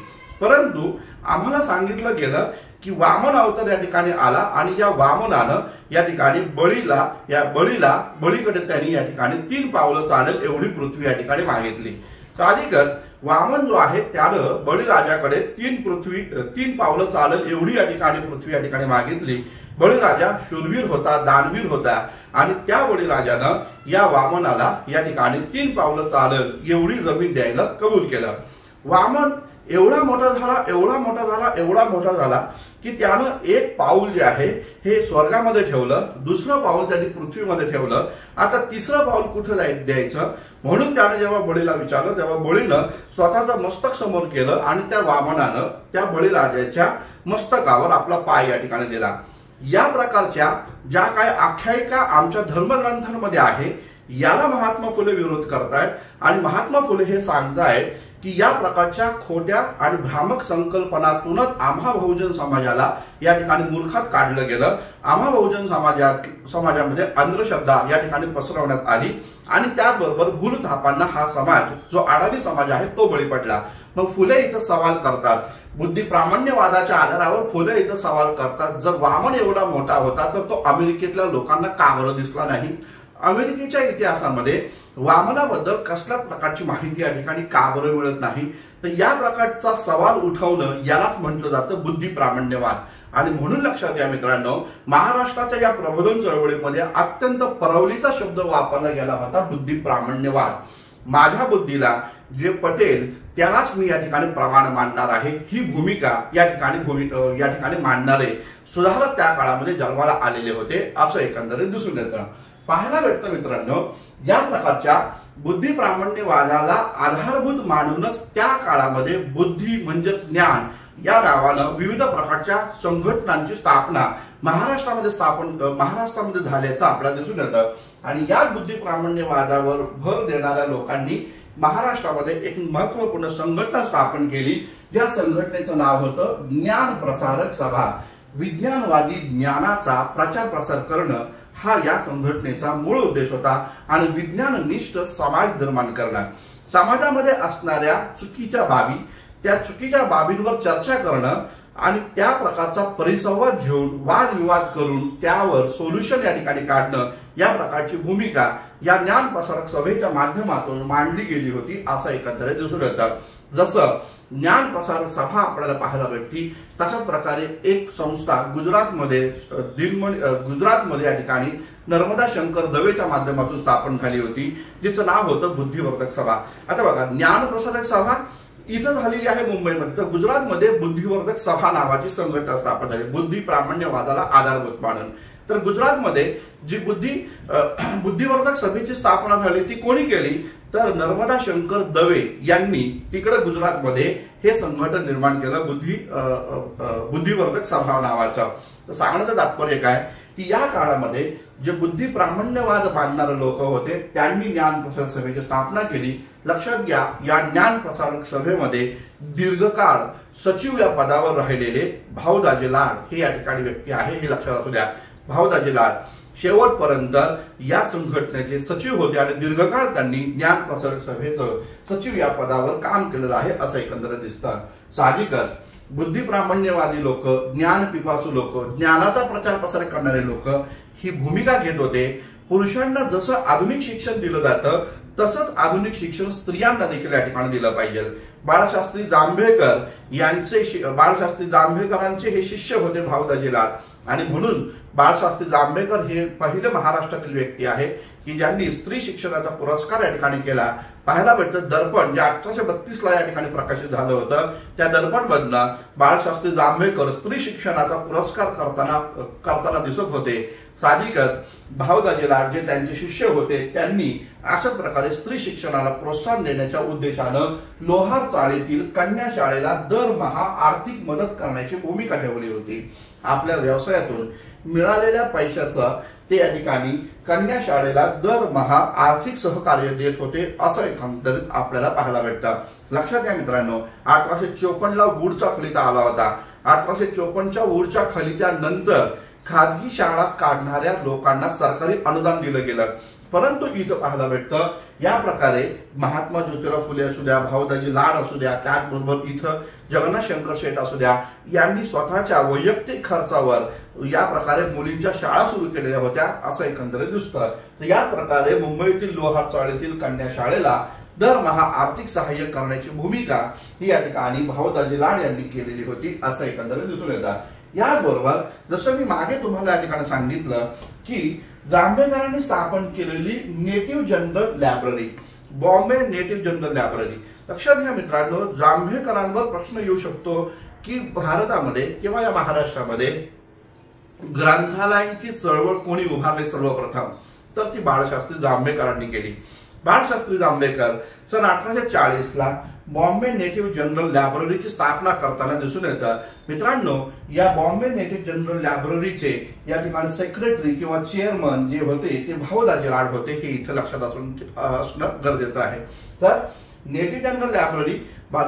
परंतु आम्हाला सांगितलं गेलं की वामन अवतार या ठिकाणी आला आणि या वामनानं या ठिकाणी बळीकडे त्यांनी या ठिकाणी 3 पावलं चालेल एवढी पृथ्वी या ठिकाणी मागितली। साहजिकच वामन जो आहे त्यानं बळीराजाकडे 3 पावलं चालेल एवढी या ठिकाणी पृथ्वी या ठिकाणी मागितली। बळीराजा शूरवीर होता, दानवीर होता आणि त्या बळीराजानं या वामनाला या ठिकाणी 3 पावलं चालेल एवढी जमीन द्यायला कबूल केलं। वामन एवढा मोठा झाला की त्यानं एक पाऊल जे आहे हे स्वर्गामध्ये ठेवलं, दुसरं पाऊल त्यांनी पृथ्वीमध्ये ठेवलं, आता तिसरं पाऊल कुठं द्यायचं म्हणून त्याने जेव्हा बळीला विचारलं तेव्हा बळीनं स्वतःचं मस्तक समोर केलं आणि त्या वामनानं त्या बळीराजाच्या मस्तकावर आपला पाय या ठिकाणी दिला। या प्रकारच्या ज्या काय आख्यायिका आमच्या धर्मग्रंथांमध्ये आहे याला महात्मा फुले विरोध करतायत आणि महात्मा फुले हे सांगतायत की या प्रकारच्या खोट्या आणि भ्रामक संकल्पनातूनच आम्हा बहुजन समाजाला या ठिकाणी मूर्खात काढलं गेलं। आम्हा बहुजन समाजामध्ये अंधश्रद्धा या ठिकाणी पसरवण्यात आली आणि त्याचबरोबर भूलथापांना हा समाज जो अडाणी समाज आहे तो बळी पडला। मग फुले इथं सवाल करतात, बुद्धी प्रामाण्यवादाच्या आधारावर फुले इथं सवाल करतात, जर वामन एवढा मोठा होता तर तो अमेरिकेतल्या लोकांना का बरं दिसला नाही? अमेरिकेच्या इतिहासामध्ये वामनाबद्दल कसल्याच प्रकारची माहिती या ठिकाणी का बरं मिळत नाही? तर या प्रकारचा सवाल उठवणं यालाच म्हटलं जातं बुद्धी प्रामाण्यवाद। आणि म्हणून लक्षात घ्या मित्रांनो, महाराष्ट्राच्या या प्रबोधन चळवळीमध्ये अत्यंत परवलीचा शब्द वापरला गेला होता बुद्धी प्रामाण्यवाद। माझ्या बुद्धीला जे पटेल त्यालाच मी या ठिकाणी प्रमाण मानणार आहे, ही भूमिका या ठिकाणी मांडणारे सुधारक त्या काळामध्ये जन्माला आलेले होते असं एकंदरीत दिसून येतं। पाहायला भेटतं मित्रांनो, या प्रकारच्या बुद्धी प्रामाण्यवादाला आधारभूत मानूनच त्या काळामध्ये बुद्धी म्हणजेच ज्ञान या नावानं विविध प्रकारच्या संघटनांची स्थापना महाराष्ट्रामध्ये झाल्याचं आपल्याला दिसून येतं। आणि या बुद्धी प्रामाण्यवादावर भर देणाऱ्या लोकांनी महाराष्ट्रामध्ये एक महत्वपूर्ण संघटना स्थापन केली, ज्या संघटनेचं नाव होतं ज्ञान प्रसारक सभा। विज्ञानवादी ज्ञानाचा प्रचार प्रसार करणं हा या संघटनेचा मूळ उद्देश होता आणि विज्ञाननिष्ठ समाज निर्माण करणं, समाजामध्ये असणाऱ्या चुकीच्या बाबी, त्या चुकीच्या बाबींवर चर्चा करणं आणि त्या प्रकारचा परिसंवाद घेऊन वादविवाद करून त्यावर सोल्युशन या ठिकाणी काढणं, या प्रकारची भूमिका या ज्ञान प्रसारक सभेच्या माध्यमातून मांडली गेली होती असं एकंदरीत दिसून येतं। जसं ज्ञान प्रसारक सभा आपल्याला पाहायला भेटती, तशाच प्रकारे एक संस्था गुजरातमध्ये या ठिकाणी नर्मदा शंकर दवेच्या माध्यमातून स्थापन झाली होती, जिचं नाव होतं बुद्धिवर्धक सभा। आता बघा, ज्ञान प्रसारक सभा इथं झालेली आहे मुंबईमध्ये, तर गुजरातमध्ये बुद्धिवर्धक सभा नावाची संघटना स्थापन झाली, बुद्धी प्रामाण्यवादाला आधारभूत मानून। तर गुजरातमध्ये जी बुद्धिवर्धक सभेची स्थापना झाली ती कोणी केली, तर नर्मदा शंकर दवे यांनी तिकडे गुजरातमध्ये हे संघटन निर्माण केलं, बुद्धिवर्धक सभा नावाचं। तर सांगण्याचं तात्पर्य काय की या काळामध्ये जे बुद्धी प्रामाण्यवाद मानणारे लोक होते त्यांनी ज्ञान प्रसारक सभेची स्थापना केली। लक्षात घ्या, या ज्ञान प्रसारक सभेमध्ये दीर्घकाळ सचिव या पदावर राहिलेले भाऊदाजी लाड हे या ठिकाणी व्यक्ती आहे, हे लक्षात असू द्या। भाऊदाजी लाड शेवटपर्यंत या संघटनेचे सचिव होते आणि दीर्घकाळ त्यांनी ज्ञान प्रसारक सभेचं सचिव या पदावर काम केलेलं आहे असं एकंदरीत दिसतं। साहजिकच बुद्धी प्रामाण्यवादी लोक, ज्ञान पिपासू लोक, ज्ञानाचा प्रचार प्रसार करणारे लोक ही भूमिका घेत होते। पुरुषांना जसं आधुनिक शिक्षण दिलं जातं तसंच आधुनिक शिक्षण स्त्रियांना देखील या ठिकाणी दिलं पाहिजे। बाळशास्त्री जांभेकरांचे हे शिष्य होते भाऊदाजी लाड, आणि म्हणून बाळशास्त्री जांभेकर हे पहिले महाराष्ट्रातील व्यक्ती आहे की ज्यांनी स्त्री शिक्षणाचा पुरस्कार या ठिकाणी केला। पाहायला भेटतं दर्पण जे 1832 ला या ठिकाणी प्रकाशित झालं होतं, त्या दर्पण मधनं बाळशास्त्री जांभेकर स्त्री शिक्षणाचा पुरस्कार करताना दिसत होते। साहजिकच भाऊदाजी लाड जे त्यांचे शिष्य होते त्यांनी अशाच प्रकारे स्त्री शिक्षणाला प्रोत्साहन देण्याच्या उद्देशानं लोहार चाळीतील कन्या शाळेला दरमहा आर्थिक मदत करण्याची भूमिका ठेवली होती। आपल्या व्यवसायातून मिळालेल्या पैशाचं ते या ठिकाणी कन्या शाळेला दरमहा आर्थिक सहकार्य देत होते असं एकंदरीत आपल्याला पाहायला भेटतं। लक्षात घ्या मित्रांनो, 1854 ला वूडचा खलिता आला होता। 1854च्या वूडच्या खलित्यानंतर खाजगी शाळा काढणाऱ्या लोकांना सरकारी अनुदान दिलं गेलं, परंतु इथं पाहायला भेटतं या प्रकारे महात्मा ज्योतिराव फुले असू द्या, भाऊदाजी लाड असू द्या, त्याचबरोबर इथं जगन्नाथ शंकर शेठ असू द्या, यांनी स्वतःच्या वैयक्तिक खर्चावर या प्रकारे मुलींच्या शाळा सुरू केलेल्या होत्या असं एकंदरीत दिसतं। तर या प्रकारे मुंबईतील लोहार चाळीतील कन्या शाळेला दरमहा आर्थिक सहाय्य करण्याची भूमिका ही या ठिकाणी भाऊदाजी लाड यांनी केलेली होती असं एकंदरीत दिसून येतं। याचबरोबर जसं मी मागे तुम्हाला या ठिकाणी सांगितलं की जांभेकरांनी स्थापन केलेली native general library, Bombay native general library, लक्षात घ्या मित्रांनो, जांभेकरांवर प्रश्न येऊ शकतो की भारतामध्ये किंवा या महाराष्ट्रामध्ये ग्रंथालयांची चळवळ कोणी उभारली सर्वप्रथम, तर ती बाळशास्त्री जांभेकरांनी केली। बाळशास्त्री जांभेकर सन 1840 ला बॉम्बे नेटिव्ह जनरल लायब्ररीची स्थापना करताना दिसून येतं। मित्रांनो, या बॉम्बे नेटिव्ह जनरल लायब्ररीचे या ठिकाणी सेक्रेटरी किंवा चेअरमन जे होते ते भाऊदाजी लाड होते, हे इथं लक्षात असणं गरजेचं आहे। तर नेटिव्ह जनरल लायब्ररी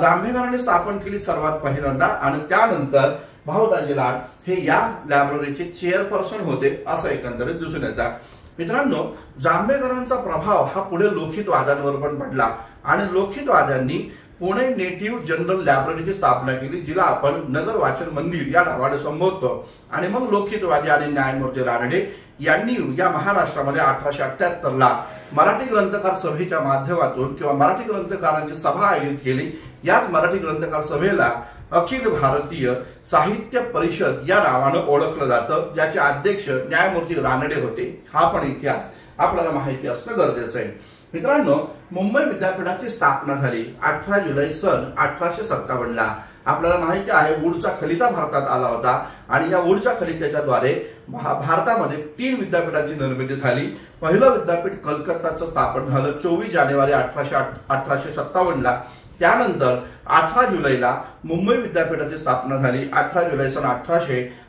जांभेकरांनी स्थापन केली सर्वात पहिल्यांदा आणि त्यानंतर भाऊदाजी लाड हे या लायब्ररीचे चेअरपर्सन होते असं एकंदरीत दिसून येतं। मित्रांनो, जांभेकरांचा प्रभाव हा पुढे लोकहितवाद्यांवर पण पडला आणि लोकहितवाद्यांनी पुणे नेटिव्ह जनरल लायब्ररीची स्थापना केली, जिला आपण नगर वाचन मंदिर या नावाने संबोधतो। आणि मग लोकहितवादी आणि न्यायमूर्ती रानडे यांनी या महाराष्ट्रामध्ये 1878 ला मराठी ग्रंथकार सभेच्या माध्यमातून किंवा मराठी ग्रंथकारांची सभा आयोजित केली। याच मराठी ग्रंथकार सभेला अखिल भारतीय साहित्य परिषद या नावानं ओळखलं जातं, ज्याचे अध्यक्ष न्यायमूर्ती रानडे होते। हा पण इतिहास आपल्याला माहिती असणं गरजेचं आहे। मित्रांनो, मुंबई विद्यापीठाची स्थापना झाली 18 जुलै सन 1857 ला। आपल्याला माहिती आहे वूडचा खलिता भारतात आला होता आणि या वूडच्या खलित्याच्या द्वारे भारतामध्ये 3 विद्यापीठांची निर्मिती झाली। पहिलं विद्यापीठ कलकत्ताचं स्थापन झालं 24 जानेवारी 1857 ला। त्यानंतर 18 जुलैला मुंबई विद्यापीठाची स्थापना झाली 18 जुलै सन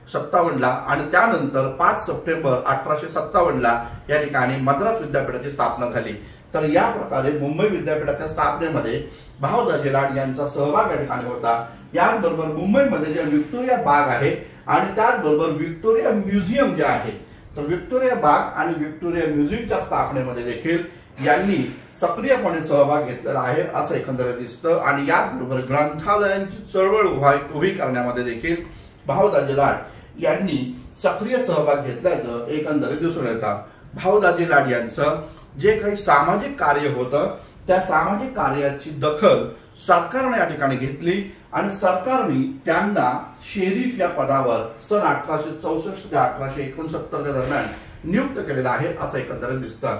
1857ला आणि त्यानंतर 5 सप्टेंबर 1857ला या ठिकाणी मद्रास विद्यापीठाची स्थापना झाली। तर या प्रकारे मुंबई विद्यापीठाच्या स्थापनेमध्ये भाऊ दाजी लाड यांचा सहभाग या ठिकाणी होता। याचबरोबर मुंबईमध्ये जे व्हिक्टोरिया बाग आहे आणि त्याचबरोबर व्हिक्टोरिया म्युझियम जे आहे, तर व्हिक्टोरिया बाग आणि व्हिक्टोरिया म्युझियमच्या स्थापनेमध्ये देखील यांनी सक्रियपणे सहभाग घेतलेला आहे असं एकंदरीत दिसतं। आणि याचबरोबर ग्रंथालयांची चळवळ उभी करण्यामध्ये देखील भाऊ दाजी लाड यांनी सक्रिय सहभाग घेतल्याचं एकंदरीत दिसून येतं। भाऊ दाजी लाड यांचं जे काही सामाजिक कार्य होतं त्या सामाजिक कार्याची दखल सरकारने या ठिकाणी घेतली आणि सरकारने त्यांना शेरीफ या पदावर सन 1864 ते 1869 दरम्यान नियुक्त केलेला आहे असं एकंदरीत दिसतं।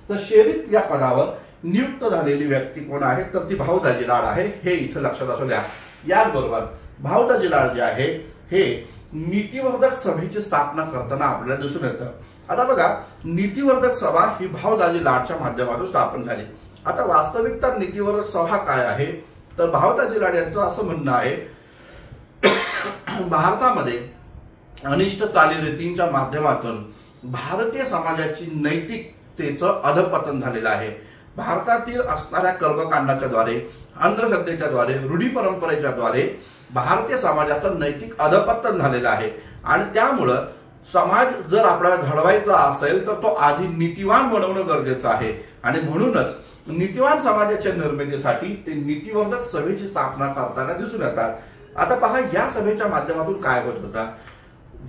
तर शेरीफ या पदावर नियुक्त झालेली व्यक्ती कोण आहे, तर ती भाऊ दाजी लाड आहे, हे इथं लक्षात असू द्या। याचबरोबर भाऊ दाजी लाड जे आहे हे नीतिवर्धक सभेची स्थापना करताना आपल्याला दिसून येतं। आता बघा, नीतिवर्धक सभा ही भाऊ दाजी लाडच्या माध्यमातून स्थापन झाली। आता वास्तविकता नीतिवर्धक सभा काय आहे, तर भाऊ दाजी लाड यांचं असं म्हणणं आहे भारतामध्ये अनिष्ट चालीरीतींच्या माध्यमातून भारतीय समाजाची नैतिकतेचं अधपतन झालेलं आहे। भारतातील असणाऱ्या कर्मकांडाच्या द्वारे, अंधश्रद्धेच्या द्वारे, रूढी परंपरेच्या द्वारे भारतीय समाजाचं नैतिक अधपतन झालेलं आहे आणि त्यामुळं समाज जर आपल्याला घडवायचा असेल तर तो आधी नीतिवान बनवणं गरजेचं आहे आणि म्हणूनच नीतिवान समाजाच्या निर्मितीसाठी ते नीतिवर्धक सभेची स्थापना करताना दिसून येतात। आता पहा, या सभेच्या माध्यमातून काय होत होता,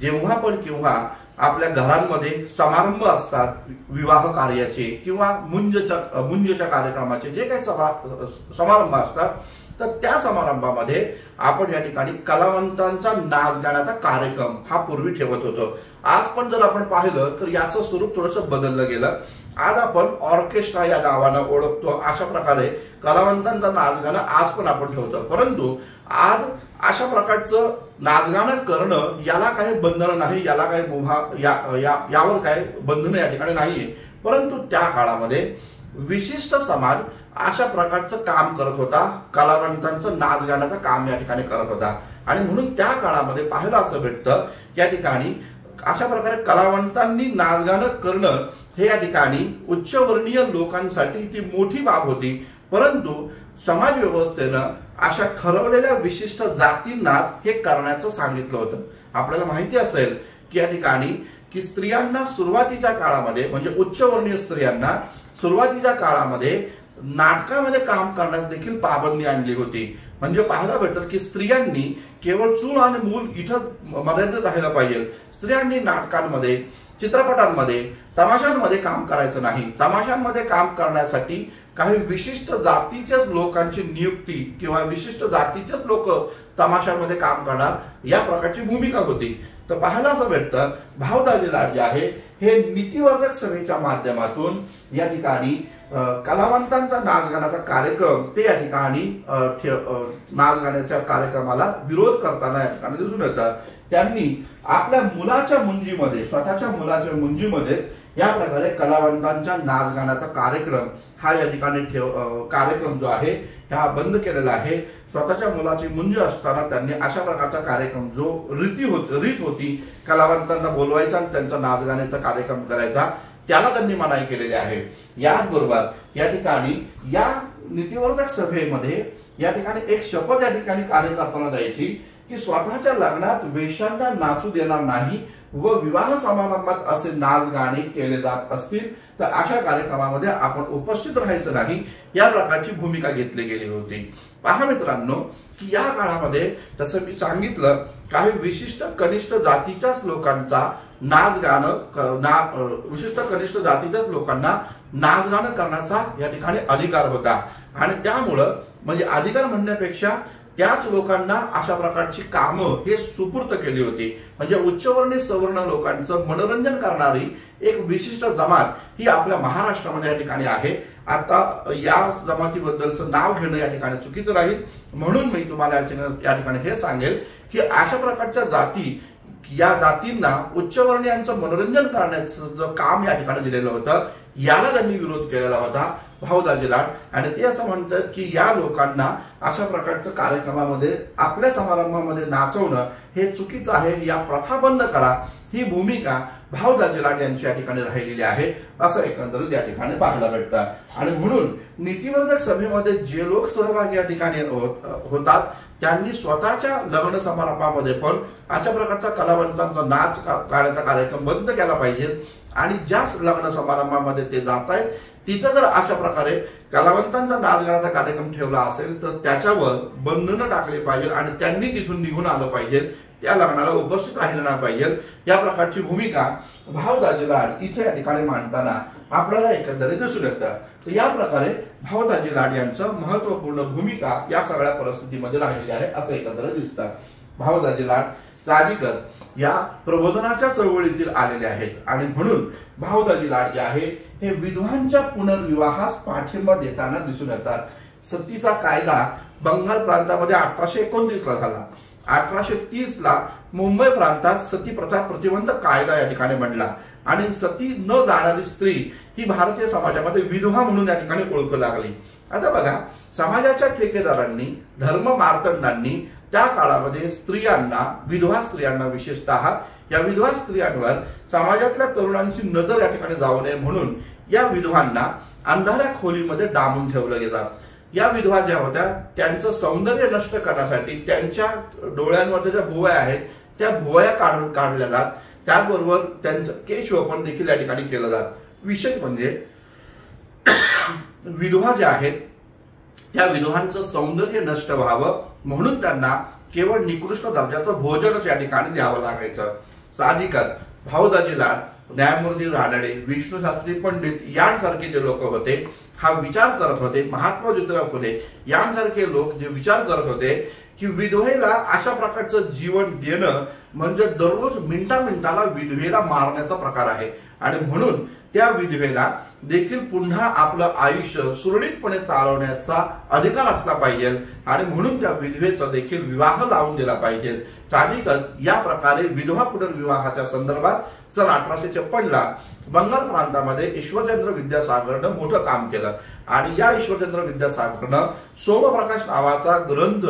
जेव्हा पण केव्हा आपल्या घरांमध्ये समारंभ असतात, विवाह कार्याचे किंवा मुंजच्या कार्यक्रमाचे जे काही समारंभ असतात, तर त्या समारंभामध्ये आपण या ठिकाणी कलावंतांचा नाच गाण्याचा कार्यक्रम हा पूर्वी ठेवत होतो। आज पण जर आपण पाहिलं तर याचं स्वरूप थोडंसं बदललं गेलं। आज आपण ऑर्केस्ट्रा या नावानं ओळखतो, अशा प्रकारे कलावंतांचा नाच गाणं आज पण आपण ठेवतो। परंतु आज अशा प्रकारचं नाच गाणं करणं याला काही बंधन नाही, याला काही यावर काही बंधन या ठिकाणी नाहीये। परंतु त्या काळामध्ये विशिष्ट समाज अशा प्रकारचं काम करत होता, कलावंतांचं नाच गाण्याचं काम या ठिकाणी करत होता आणि म्हणून त्या काळामध्ये पाहायला असं भेटतं या ठिकाणी अशा प्रकारे कलावंतांनी नाच गाणं करणं हे या ठिकाणी उच्चवर्णीय लोकांसाठी ती मोठी बाब होती। परंतु समाज व्यवस्थेनं अशा ठरवलेल्या विशिष्ट जातींनाच हे करण्याचं सांगितलं होतं। आपल्याला माहिती असेल की या ठिकाणी की स्त्रियांना सुरुवातीच्या काळामध्ये, म्हणजे उच्चवर्णीय स्त्रियांना सुरुवातीच्या काळामध्ये नाटकामध्ये काम करण्यास देखील पाबंदी आणली होती। म्हणजे पाहायला भेटल की स्त्रियांनी केवळ चूल आणि मूल इथंच मर्यादित राहायला पाहिजे। स्त्रियांनी नाटकांमध्ये, चित्रपटांमध्ये, तमाशांमध्ये काम करायचं नाही। तमाशांमध्ये काम करण्यासाठी काही विशिष्ट जातीच्याच लोकांची नियुक्ती किंवा विशिष्ट जातीचेच लोक तमाशामध्ये काम करणार या प्रकारची भूमिका होती। तर पाहायला असं भेटतं भाऊ दाजी लाड जे आहे हे नीतिवर्धक सभेच्या माध्यमातून या ठिकाणी कलावंतांचा नाच गाण्याचा कार्यक्रम ते या ठिकाणी नाच गाण्याच्या कार्यक्रमाला विरोध करताना या ठिकाणी दिसून येतं। त्यांनी आपल्या मुलाच्या मुंजीमध्ये, स्वतःच्या मुलाच्या मुंजीमध्ये या प्रकारे कलावंतांच्या नाच गाण्याचा कार्यक्रम हा या ठिकाणी कार्यक्रम जो आहे हा बंद केलेला आहे। स्वतःच्या मुलाची मुंज असताना त्यांनी अशा प्रकारचा कार्यक्रम जो रीत होती कलावंतांना बोलवायचा आणि त्यांचा नाच गाण्याचा कार्यक्रम करायचा, त्याला त्यांनी मनाई केलेली आहे। याचबरोबर या ठिकाणी या नीतिवर्धक सभेमध्ये या ठिकाणी एक शपथ या ठिकाणी कार्यकर्त्यांना द्यायची की स्वतःच्या लग्नात वेश्यांना नाचू देणार नाही व विवाह समारंभात असे नाच गाणे केले जात असतील तर अशा कार्यक्रमामध्ये आपण उपस्थित राहायचं नाही, या प्रकारची भूमिका घेतली गेली होती। पहा मित्रांनो की या काळामध्ये जसं मी सांगितलं काही विशिष्ट कनिष्ठ जातीच्याच लोकांचा नाच गाणं विशिष्ट कनिष्ठ जातीच्याच लोकांना नाच गाणं करण्याचा या ठिकाणी अधिकार होता आणि त्यामुळं म्हणजे अधिकार म्हणण्यापेक्षा त्याच लोकांना अशा प्रकारची कामं हे सुपूर्त केली होती। म्हणजे उच्चवर्णीय सवर्ण लोकांचं मनोरंजन करणारी एक विशिष्ट जमात ही आपल्या महाराष्ट्रामध्ये या ठिकाणी आहे। आता या जमातीबद्दलचं नाव घेणं या ठिकाणी चुकीचं राहील, म्हणून मी तुम्हाला या ठिकाणी हे सांगेल की अशा प्रकारच्या जाती, या जातींना उच्चवर्णीयांचं मनोरंजन करण्याचं जे काम या ठिकाणी दिलेलं होतं याला त्यांनी विरोध केलेला होता। भाऊदाजी लाड, आणि ते असं म्हणतात की या लोकांना अशा प्रकारचं कार्यक्रमामध्ये आपल्या समारंभामध्ये नाचवणं हे चुकीचं आहे, या प्रथा बंद करा, ही भूमिका भाऊदाजी लाड यांची या ठिकाणी राहिलेली आहे असं एकंदरीत या ठिकाणी पाहायला भेटतं। आणि म्हणून नीतिवर्धक सभेमध्ये जे लोक सहभागी या ठिकाणी होतात त्यांनी स्वतःच्या लग्न समारंभामध्ये पण अशा प्रकारचा कलावंतांचा नाच गाण्याचा कार्यक्रम बंद केला पाहिजे, आणि ज्या लग्न समारंभामध्ये ते जात आहेत तिथं जर अशा प्रकारे कलावंतांचा नाच गाण्याचा कार्यक्रम ठेवला असेल तर त्याच्यावर बंधनं टाकली पाहिजे आणि त्यांनी तिथून निघून आलं पाहिजे, त्या लग्नाला उपस्थित राहिलं नाही पाहिजे। या प्रकारची भूमिका भाऊदाजी लाड इथे या ठिकाणी मांडताना आपल्याला एकंदरीत दिसून येतं। तर या प्रकारे भाऊदाजी लाड यांचं महत्वपूर्ण भूमिका या सगळ्या परिस्थितीमध्ये राहिलेली आहे असं एकंदरीत दिसतं। भाऊदाजी लाड साहजिकच या प्रबोधनाच्या चळवळीतील आलेले आहेत, आणि म्हणून भाऊदाजी लाड जे आहे हे विधवांच्या पुनर्विवाहास पाठिंबा देताना दिसून येतात। सतीचा कायदा बंगाल प्रांतामध्ये 1829 ला झाला। 1830 ला मुंबई प्रांतात सती प्रथा प्रतिबंध कायदा या ठिकाणी बनला, आणि सती न जाणारी स्त्री ही भारतीय समाजामध्ये विधवा म्हणून या ठिकाणी ओळखू लागली। आता बघा, समाजाच्या ठेकेदारांनी, धर्म मार्तंडांनी त्या काळामध्ये स्त्रियांना, विधवा स्त्रियांना विशेषतः या विधवा स्त्रियांवर समाजातल्या तरुणांची नजर या ठिकाणी जाऊ नये म्हणून या विधवांना अंधाऱ्या खोलीमध्ये डांबून ठेवलं गेलं। या विधवा ज्या होत्या त्यांचं सौंदर्य नष्ट करण्यासाठी त्यांच्या डोळ्यांवरच्या ज्या भुवया आहेत त्या भुवया काढल्या जात, त्याबरोबर त्यांचं केशवपन देखील या ठिकाणी केलं जात। विशेष म्हणजे विधवा ज्या आहेत त्या विधवांचं सौंदर्य नष्ट व्हावं म्हणून त्यांना केवळ निकृष्ट दर्जाचं भोजनच या ठिकाणी द्यावं लागायचं। साहजिकच भाऊदाजी लाड, न्यायमूर्ती रानडे, विष्णुशास्त्री पंडित यांसारखे जे लोक होते हा विचार करत होते, महात्मा ज्योतिराव फुले यांसारखे लोक जे विचार करत होते की विधवेला अशा प्रकारचं जीवन देणं म्हणजे दररोज मिनिटाला विधवेला मारण्याचा प्रकार आहे, आणि म्हणून त्या विधवेला देखील पुन्हा आपलं आयुष्य सुरळीतपणे चालवण्याचा अधिकार असला पाहिजे, आणि म्हणून त्या विधवेचा देखील विवाह लावून दिला पाहिजे। साहजिकच या प्रकारे विधवा पुनर्विवाहाच्या संदर्भात सन 1856 ला बंगाल प्रांतामध्ये ईश्वरचंद्र विद्यासागरनं मोठं काम केलं, आणि या ईश्वरचंद्र विद्यासागरनं सोमप्रकाश नावाचा ग्रंथ,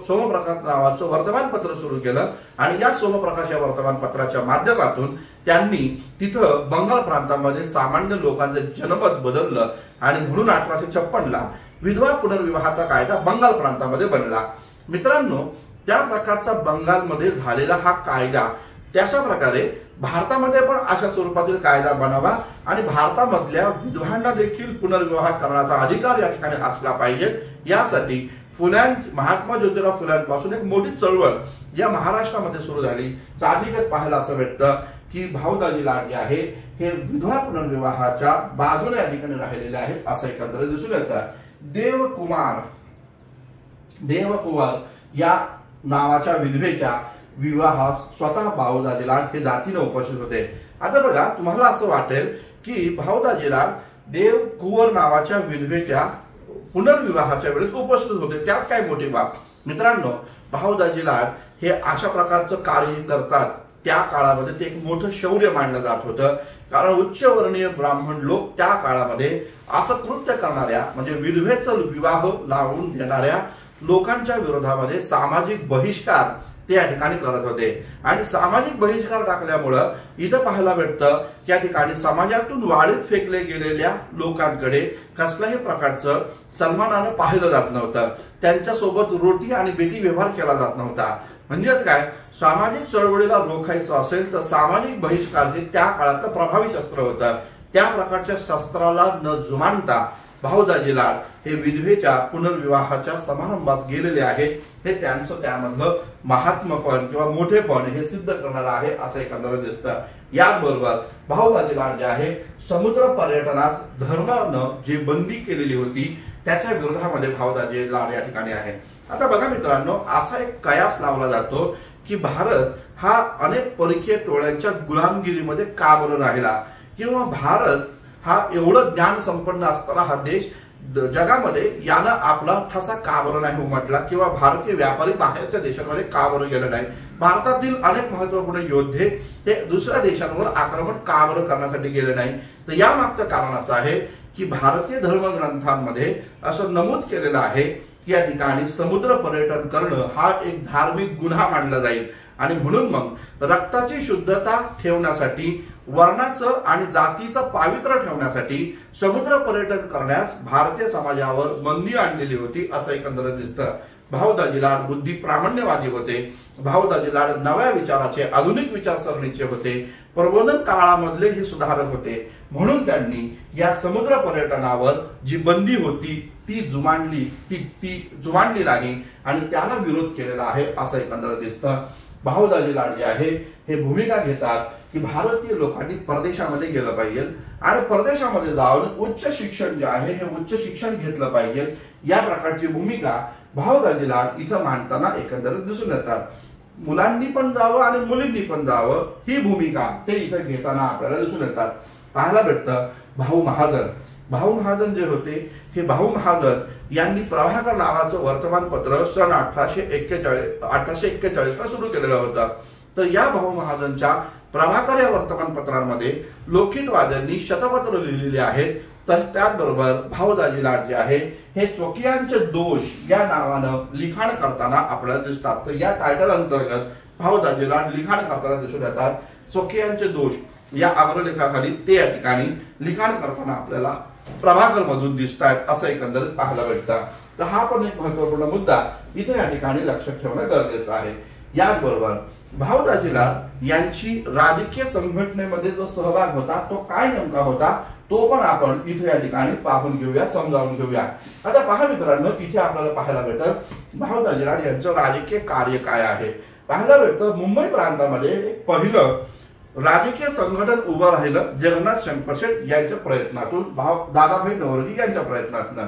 सोमप्रकाश नावाचं वर्तमानपत्र सुरू केलं, आणि या सोमप्रकाश या वर्तमानपत्राच्या माध्यमातून त्यांनी तिथं बंगाल प्रांतामध्ये सामान्य लोकांचं जनमत बदललं, आणि म्हणून 1856 ला विधवा पुनर्विवाहाचा कायदा बंगाल प्रांतामध्ये बनला। मित्रांनो, त्या प्रकारचा बंगालमध्ये झालेला हा कायदा त्याच्या प्रकारे भारतामध्ये पण अशा स्वरूपातील कायदा बनावा, आणि भारतामधल्या विधवांना देखील पुनर्विवाह करण्याचा अधिकार या ठिकाणी असला पाहिजे। यासाठी महात्मा ज्योतिराव फुल्यांपासून एक मोठी चळवळ या महाराष्ट्रामध्ये सुरू झाली। साहजिकच पाहायला असं भेटतं की भाऊदाजी लाड जे आहे हे विधवा पुनर्विवाहाच्या बाजूने या ठिकाणी राहिलेले आहेत असं एकंदरीत दिसून येतं। देवकुमार या नावाच्या विधवेच्या विवाहास स्वतः भाऊदाजी लाड हे जातीने उपस्थित होते। आता बघा, तुम्हाला असं वाटेल की भाऊदाजी लाड देवकुंवर नावाच्या विधवेच्या पुनर्विवाहाच्या वेळेस उपस्थित होते, त्यात काय मोठी बाब? मित्रांनो, भाऊदाजी लाड हे अशा प्रकारचं कार्य करतात त्या काळामध्ये ते एक मोठं शौर्य मानलं जात होतं, कारण उच्चवर्णीय ब्राह्मण लोक त्या काळामध्ये असं कृत्य करणाऱ्या म्हणजे विधवेचा विवाह लावून देणाऱ्या लोकांच्या विरोधामध्ये सामाजिक बहिष्कार ते या ठिकाणी करत होते, आणि सामाजिक बहिष्कार टाकल्यामुळं इथं पाहायला भेटतं की या ठिकाणी समाजातून वाळीत फेकले गेलेल्या लोकांकडे कसल्याही प्रकारचं सन्मानानं पाहिलं जात नव्हतं, त्यांच्यासोबत रोटी आणि बेटी व्यवहार केला जात नव्हता। म्हणजेच काय, सामाजिक चळवळीला रोखायचं असेल तर सामाजिक बहिष्कार हे त्या काळात प्रभावी शस्त्र होतं। त्या प्रकारच्या शस्त्राला न जुमानता भाऊदाजी लाड हे विधवेच्या पुनर्विवाहाच्या समारंभास गेलेले आहे, हे त्यांचं त्यामधलं महात्मपण किंवा मोठेपण हे सिद्ध करणार आहे असं एकंदरीत दिसतं। याचबरोबर भाऊदाजी लाड जे आहे समुद्र पर्यटनास धर्मानं जे बंदी केलेली होती त्याच्या विरोधामध्ये भाऊदाजी लाड या ठिकाणी आहे। आता बघा मित्रांनो, असा एक कयास लावला जातो की भारत हा अनेक परकीय टोळ्यांच्या गुलामगिरीमध्ये का बरं राहिला, किंवा भारत हा एवढं ज्ञान संपन्न असताना हा देश जगामध्ये यानं आपला ठसा का बरं नाही उमटला, किंवा भारतीय व्यापारी बाहेरच्या देशांमध्ये का बरं गेले नाही, भारतातील अनेक महत्वपूर्ण योद्धे ते दुसऱ्या देशांवर आक्रमण का बरं करण्यासाठी गेले नाही। तर या मागचं कारण असं आहे की भारतीय धर्मग्रंथांमध्ये असं नमूद केलेलं आहे की या ठिकाणी समुद्र पर्यटन करणं हा एक धार्मिक गुन्हा मानला जाईल आणि म्हणून मग रक्ताची शुद्धता ठेवण्यासाठी, वर्णाचं आणि जातीचं पावित्र्य ठेवण्यासाठी समुद्र पर्यटन करण्यास भारतीय समाजावर बंदी आणलेली होती असं एकंदरीत दिसतं। भाऊ दाजी लाड बुद्धी प्रामाण्यवादी होते, भाऊ दाजी लाड नव्या विचाराचे, आधुनिक विचारसरणीचे होते, प्रबोधन काळामधले हे सुधारक होते, म्हणून त्यांनी या समुद्र पर्यटनावर जी बंदी होती ती जुमानली नाही आणि त्याला विरोध केलेला आहे असं एकंदरीत दिसतं। भाऊ दाजी लाड जे आहे हे भूमिका घेतात की भारतीय लोकांनी परदेशामध्ये गेलं पाहिजे आणि परदेशामध्ये जाऊन उच्च शिक्षण जे आहे हे उच्च शिक्षण घेतलं पाहिजे, या प्रकारची भूमिका भाऊ दाजी लाड इथं मांडताना एकंदरीत दिसून येतात। मुलांनी पण जावं आणि मुलींनी पण जावं ही भूमिका ते इथं घेताना आपल्याला दिसून येतात। पाहायला भेटतं भाऊ महाजन जे होते हे भाऊ महाजन यांनी प्रभाकर नावाचं वर्तमानपत्र सन 1841 ला सुरू केलेलं होतं। तर या भाऊ महाजनच्या प्रभाकर या वर्तमानपत्रांमध्ये लोखितवाद्यांनी शतपत्र लिहिलेले आहेत। त्याचबरोबर भाऊ दाजी लाड जे आहे हे स्वकीयांचे दोष या नावानं लिखाण करताना आपल्याला दिसतात। तर या टायटल अंतर्गत भाऊ दाजी लाड लिखाण करताना दिसून येतात। स्वकीयांचे दोष या अग्रलेखाखाली ते या ठिकाणी लिखाण करताना आपल्याला प्रभाकर मधून दिसत आहेत असं एकंदरीत पाहायला भेटतं। तर हा पण एक महत्त्वपूर्ण मुद्दा इथे या ठिकाणी लक्षात ठेवणं गरजेचं आहे। याचबरोबर भाऊ दाजी लाड यांची राजकीय संघटनेमध्ये जो सहभाग होता तो काय नेमका होता तो पण आपण इथे या ठिकाणी पाहून घेऊया, समजावून घेऊया। आता पहा मित्रांनो, इथे आपल्याला पाहायला भेटत भाऊ दाजी लाड यांचं राजकीय कार्य काय आहे। पाहायला भेटतं मुंबई प्रांतामध्ये एक पहिलं राजकीय संघटन उभं राहिलं जगन्नाथ शंकरशेठ यांच्या प्रयत्नातून, दादाभाई नौरोजी यांच्या प्रयत्नातून।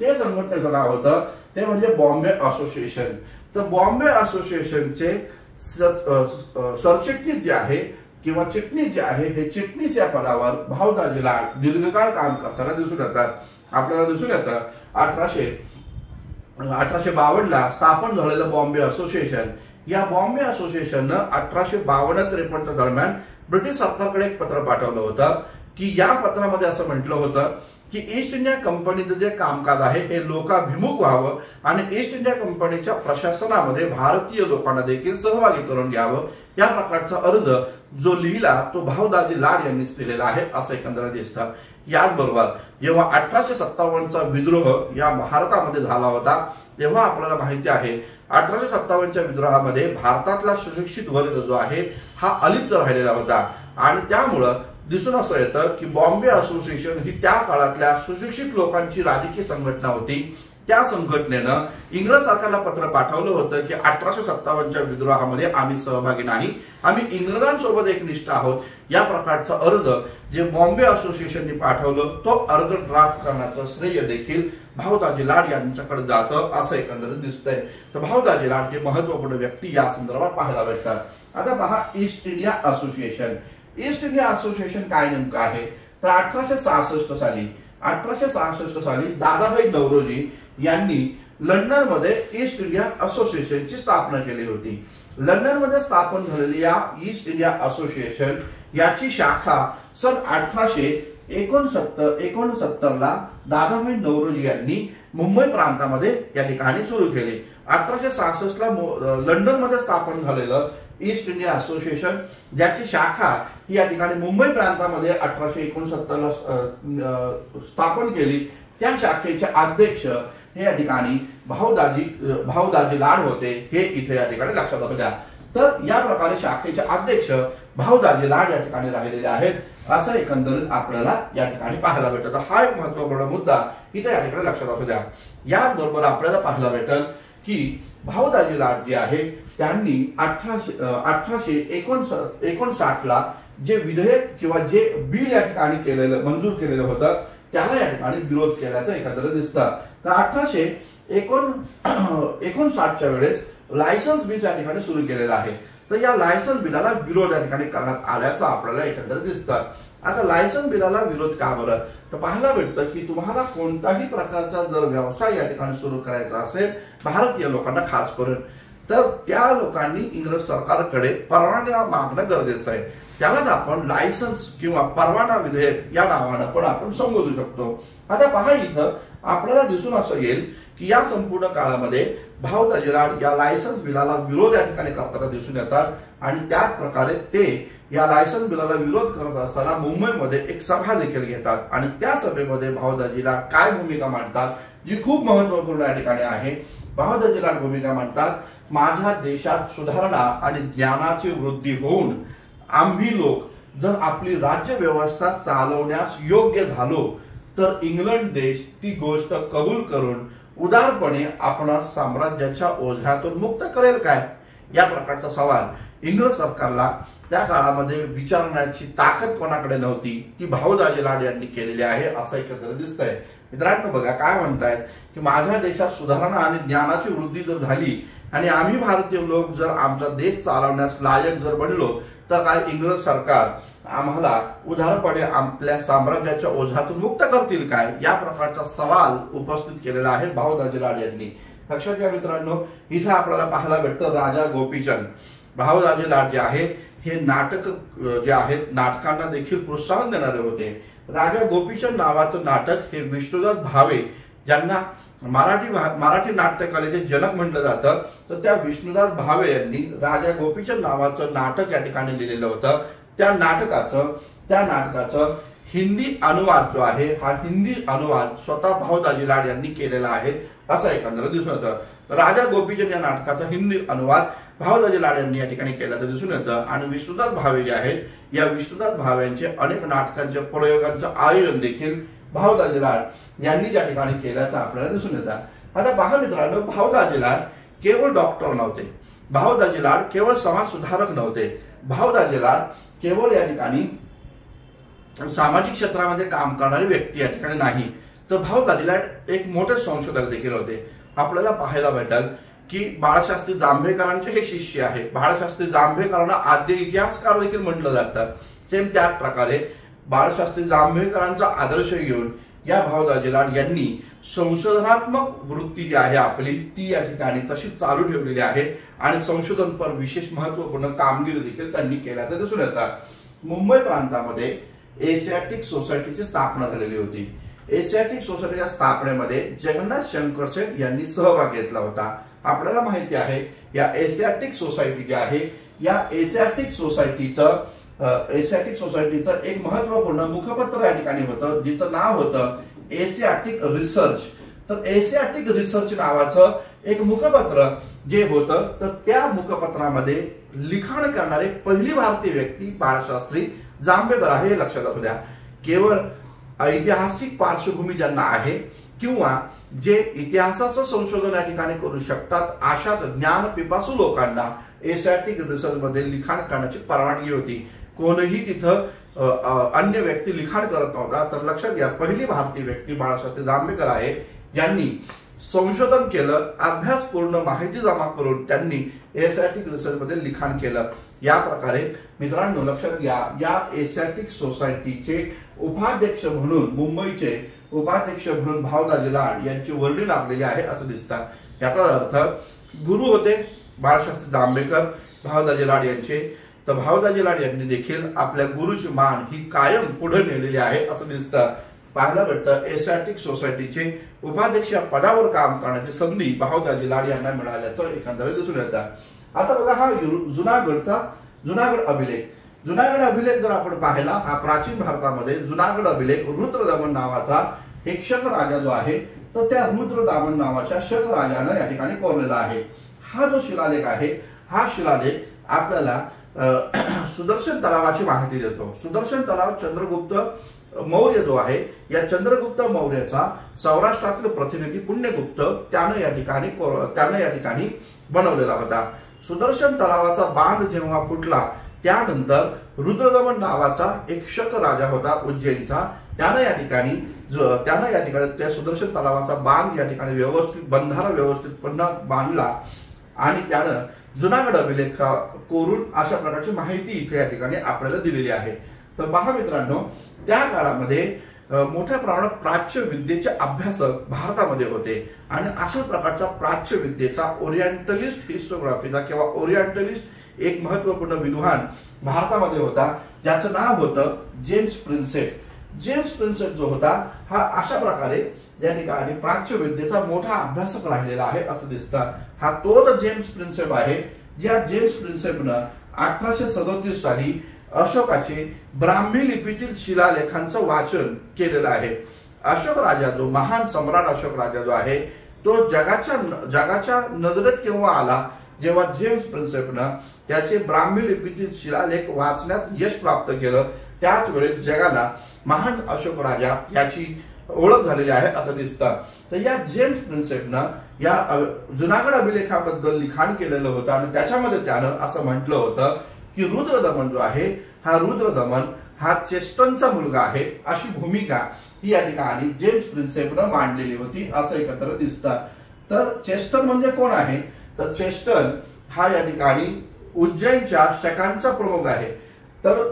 ते संघटनेचं नाव होतं ते म्हणजे बॉम्बे असोसिएशन। तर बॉम्बे असोसिएशनचे सरचिटणीस जे आहे किंवा चिटणीस जे आहे हे चिटणीस या पदावर भाऊ दाजी लाड दीर्घकाळ काम करताना दिसून येतात। आपल्याला दिसून येतं 1852 ला स्थापन झालेलं बॉम्बे असोसिएशन, या बॉम्बे असोसिएशननं 1852-53 दरम्यान ब्रिटिश सरकारकडे एक पत्र पाठवलं होतं की या पत्रामध्ये असं म्हटलं होतं की ईस्ट इंडिया कंपनीचं जे कामकाज आहे हे लोकाभिमुख व्हावं आणि ईस्ट इंडिया कंपनीच्या प्रशासनामध्ये भारतीय लोकांना देखील सहभागी करून घ्यावं, या प्रकारचा अर्ज जो लिहिला तो भाऊ दाजी लाड यांनीच लिहिलेला आहे असं एकंदरीत दिसतं। याचबरोबर जेव्हा 1857चा विद्रोह या भारतामध्ये झाला होता तेव्हा आपल्याला माहिती आहे 1857च्या विद्रोहामध्ये भारतातला सुशिक्षित वर्ग जो आहे हा अलिप्त राहिलेला होता आणि त्यामुळं दिसून असं येतं की बॉम्बे असोसिएशन ही त्या काळातल्या सुशिक्षित लोकांची राजकीय संघटना होती। त्या संघटनेनं इंग्रज सरकारला पत्र पाठवलं होतं की 1857च्या विद्रोहामध्ये आम्ही सहभागी नाही, आम्ही इंग्रजांसोबत एकनिष्ठ आहोत। या प्रकारचा अर्ज जे बॉम्बे असोसिएशनने पाठवलं तो अर्ज ड्राफ्ट करण्याचं श्रेय देखील भाऊ दाजी लाड यांच्याकडे जातं असं एकंदरीत दिसतंय। तर भाऊ दाजी लाड हे महत्वपूर्ण व्यक्ती या संदर्भात पाहायला भेटतात। आता पहा east India association. East India association काय नेमकं आहे तर 1866 साली दादाभाई नौरोजी यांनी लंडन मध्ये ईस्ट इंडिया असोसिएशनची स्थापना केली होती। लंडन मध्ये स्थापन झालेली या ईस्ट इंडिया असोसिएशन याची शाखा सन 1869 ला दादाभाई नौरोजी यांनी मुंबई प्रांतामध्ये या ठिकाणी सुरू केली। 1866 ला लंडन मध्ये स्थापन झालेलं ईस्ट इंडिया असोसिएशन ज्याची शाखा ही या ठिकाणी मुंबई प्रांतामध्ये 1869 ला स्थापन केली, त्या शाखेचे अध्यक्ष हे या ठिकाणी भाऊ दाजी लाड होते, हे इथे या ठिकाणी लक्षात असू द्या। तर या प्रकारे शाखेचे अध्यक्ष भाऊ दाजी लाड या ठिकाणी राहिलेले आहेत असं एकंदरीत आपल्याला या ठिकाणी पाहायला भेटत। हा एक महत्त्वपूर्ण मुद्दा इथे या ठिकाणी लक्षात असू द्या। याचबरोबर आपल्याला पाहायला भेटत की भाऊ दाजी लाड जे आहे त्यांनी 1859 ला जे विधेयक किंवा जे बिल या ठिकाणी मंजूर केलेलं होतं त्याला या ठिकाणी विरोध केल्याचं एकंदरीत दिसतं। तर 1859च्या वेळेस लायसन्स बिल या ठिकाणी सुरू केलेलं आहे। तर या लायसन्स बिलाला विरोध या ठिकाणी करण्यात आल्याचं आपल्याला एकंदरीत दिसतं। आता लायसन्स बिलाला विरोध का बरं तर पाहायला भेटतं की तुम्हाला कोणताही प्रकारचा जर व्यवसाय या ठिकाणी सुरू करायचा असेल भारतीय लोकांना खास करून तर त्या लोकांनी इंग्रज सरकारकडे परवाना मागणं गरजेचं आहे. त्यालाच आपण लायसन्स किंवा परवाना विधेयक या नावानं पण आपण संबोधू शकतो. आता पहा, इथं आपल्याला दिसून असं येईल की या संपूर्ण काळामध्ये भाऊ दाजीलाड या लायसन्स बिलाला विरोध या ठिकाणी करताना दिसून येतात आणि त्याच प्रकारे ते या लायसन्स बिलाला विरोध करत असताना मुंबईमध्ये एक सभा देखील घेतात आणि त्या सभेमध्ये भाऊ दाजीलाड काय भूमिका मांडतात जी खूप महत्वपूर्ण या ठिकाणी आहे. भाऊ दाजीलाड भूमिका मांडतात, माझ्या देशात सुधारणा आणि ज्ञानाची वृद्धी होऊन आम्ही लोक जर आपली राज्य व्यवस्था चालवण्यास योग्य झालो तर इंग्लंड देश ती गोष्ट कबूल करून उदारपणे आपणास साम्राज्याच्या ओझ्यातून मुक्त करेल काय. या प्रकारचा सवाल इंग्रज सरकारला त्या काळामध्ये विचारण्याची ताकद कोणाकडे नव्हती, ती भाऊ दाजीलाड यांनी केलेली आहे असं एकत्र दिसतंय. मित्रांनो बघा काय म्हणतायत की माझ्या देशात सुधारणा आणि ज्ञानाची वृद्धी जर झाली आणि आम्ही भारतीय लोक जर आमचा देश चालवण्यास लायक जर बनलो तर काय इंग्रज सरकार आम्हाला उदारपणे आपल्या साम्राज्याच्या ओझ्यातून मुक्त करतील काय. या प्रकारचा सवाल उपस्थित केलेला आहे भाऊ दाजीलाड यांनी. लक्षात घ्या मित्रांनो, इथे आपल्याला पाहायला भेटतं राजा गोपीचंद. भाऊ दाजीलाड जे आहेत हे नाटक जे आहेत नाटकांना देखील प्रोत्साहन देणारे होते. राजा गोपीचंद नावाचं नाटक हे विष्णुदास भावे ज्यांना मराठी नाट्यकलेचे जनक म्हटलं जातं, तर त्या विष्णुदास भावे यांनी राजा गोपीचंद नावाचं नाटक या ठिकाणी लिहिलेलं होतं. त्या नाटकाचं हिंदी अनुवाद जो आहे हा हिंदी अनुवाद स्वतः भाऊ दाजीलाड यांनी केलेला आहे असं एकंदर दिसून येतं. राजा गोपीचंद या नाटकाचा हिंदी अनुवाद भाऊ दाजीलाड यांनी या ठिकाणी केल्याचं दिसून येतं आणि विष्णुदास भावे जे आहेत या विष्णुदास भावेंचे अनेक नाटकांच्या प्रयोगांचं आयोजन देखील भाऊ दाजीलाड यांनी या ठिकाणी केल्याचं आपल्याला दिसून येतं. आता पहा मित्रांनो, भाऊ दाजीलाड केवळ डॉक्टर नव्हते, भाऊ दाजीलाड केवळ समाज सुधारक नव्हते, भाऊ दाजीलाड केवळ या ठिकाणी सामाजिक क्षेत्रामध्ये काम करणारी व्यक्ती या ठिकाणी नाही, तर भाऊ दाजीलाड एक मोठे संशोधक देखील होते. आपल्याला पाहायला भेटेल की बाळशास्त्री जांभेकरांचे हे शिष्य आहे. बाळशास्त्री जांभेकरांना आद्य इतिहासकार देखील म्हटलं जातं. सेम त्याच प्रकारे बाळशास्त्री जांभेकरांचा आदर्श घेऊन या भाऊ दाजीलाड यांनी संशोधनात्मक वृत्ती जी आहे आपली ती या ठिकाणी तशी चालू ठेवलेली आहे आणि संशोधनपर विशेष महत्वपूर्ण कामगिरी देखील त्यांनी केल्याचं दिसून येतं. मुंबई प्रांतामध्ये एशियाटिक सोसायटीची स्थापना झालेली होती. एशियाटिक सोसायटीच्या स्थापनेमध्ये जगन्नाथ शंकर सेठ यांनी सहभाग घेतला होता. आपल्याला माहिती आहे या एशियाटिक सोसायटी जी आहे या एशियाटिक सोसायटीचं एक महत्वपूर्ण मुखपत्र या ठिकाणी होतं जिचं नाव होतं एशियाटिक रिसर्च. तर एशियाटिक रिसर्च नावाचं एक मुखपत्र जे होतं तर त्या मुखपत्रामध्ये लिखाण करणारे पहिली भारतीय व्यक्ती बाळशास्त्री जांभेकर आहे. हे लक्षात असू द्या. केवळ ऐतिहासिक पार्श्वभूमी ज्यांना आहे किंवा जे इतिहासाचं संशोधन या ठिकाणी करू शकतात अशाच ज्ञान पिपासू लोकांना एशियाटिक रिसर्च मध्ये लिखाण करण्याची परवानगी होती. कोणीही तिथं अन्य व्यक्ती लिखाण करत नव्हता. तर लक्षात घ्या, पहिली भारतीय व्यक्ती बाळशास्त्री जांभेकर आहे ज्यांनी संशोधन केलं, अभ्यासपूर्ण माहिती जमा करून त्यांनी एशियाटिक रिसर्च मध्ये लिखाण केलं. या प्रकारे मित्रांनो लक्षात घ्या, या एशियाटिक सोसायटीचे उपाध्यक्ष म्हणून मुंबईचे उपाध्यक्ष म्हणून भाऊ दाजीलाड यांची वर्णी लागलेली आहे असं दिसतं. याचा अर्थ गुरु होते बाळशास्त्री जांभेकर भाऊ दाजीलाड यांचे. तर भाऊ दाजीलाड यांनी देखील आपल्या गुरुची मान ही कायम पुढे नेलेली आहे असं दिसतं. पाहायला भेटतं एशियाटिक सोसायटीचे उपाध्यक्ष पदावर काम करण्याची संधी भाऊ दाजीलाड यांना मिळाल्याचं एकंदरीत दिसून येतं. आता बघा हा जुनागड अभिलेख जर आपण पाहिला, हा प्राचीन भारतामध्ये जुनागड अभिलेख रुद्रदमन नावाचा एक शक राजा जो आहे तर त्या रुद्रदमन नावाच्या शक राजानं या ठिकाणी कोरलेला आहे. हा जो शिलालेख आहे हा शिलालेख आपल्याला सुदर्शन तलावाची माहिती देतो. सुदर्शन तलाव चंद्रगुप्त मौर्य जो आहे या चंद्रगुप्त मौर्याचा सौराष्ट्रातील प्रतिनिधी पुण्यगुप्त त्यानं या ठिकाणी बनवलेला होता. सुदर्शन तलावाचा बांध जेव्हा फुटला त्यानंतर रुद्रदमन नावाचा एक शक राजा होता उज्जैनचा, त्यानं या ठिकाणी त्या सुदर्शन तलावाचा बांध या ठिकाणी व्यवस्थित बंधारा व्यवस्थितपणे बांधला आणि त्यानं जुनागड अभिलेख कोरून अशा प्रकारची माहिती इथे या ठिकाणी आपल्याला दिलेली आहे. तर पहा मित्रांनो, त्या काळामध्ये मोठ्या प्रमाणात प्राच्य विद्येचे अभ्यासक भारतामध्ये होते आणि अशा प्रकारच्या प्राच्य विद्येचा ओरिएंटलिस्ट हिस्टोग्राफीचा किंवा ओरिएंटलिस्ट एक महत्वपूर्ण विद्वान भारतामध्ये होता, ज्याचं नाव होतं जेम्स प्रिन्सेप. जेम्स प्रिन्सेप जो होता हा अशा प्रकारे या ठिकाणी प्राच्य विद्येचा मोठा अभ्यासक राहिलेला आहे असं दिसतं. हा तोच जेम्स प्रिन्सेप आहे ज्या जेम्स प्रिन्सेपनं 1837 साली अशोकाचे ब्राह्मी लिपीतील शिलालेखांचं वाचन केलेलं आहे. अशोक राजा जो महान सम्राट अशोक राजा जो आहे तो जगाच्या नजरेत केव्हा आला, जेव्हा जेम्स प्रिन्सेपनं त्याचे ब्राह्मी लिपीतील शिलालेख वाचण्यात यश प्राप्त केलं. त्याच वेळेस जगाला महान अशोक राजा याची ओळख झालेली आहे असं दिसतं. तर या जेम्स प्रिन्सेपनं या जुनागड अभिलेखाबद्दल लिखाण केलेलं होतं आणि त्याच्यामध्ये त्यानं असं म्हटलं होतं की रुद्रदमन जो आहे हा रुद्रदमन हा चेस्टनचा मुलगा आहे, अशी भूमिका ही या ठिकाणी जेम्स प्रिन्सेपनं मांडलेली होती असं एकत्र दिसतं. तर चेस्टन म्हणजे कोण आहे, तर चेस्टन हा या ठिकाणी उज्जैनच्या शकांचा प्रमुख आहे. तर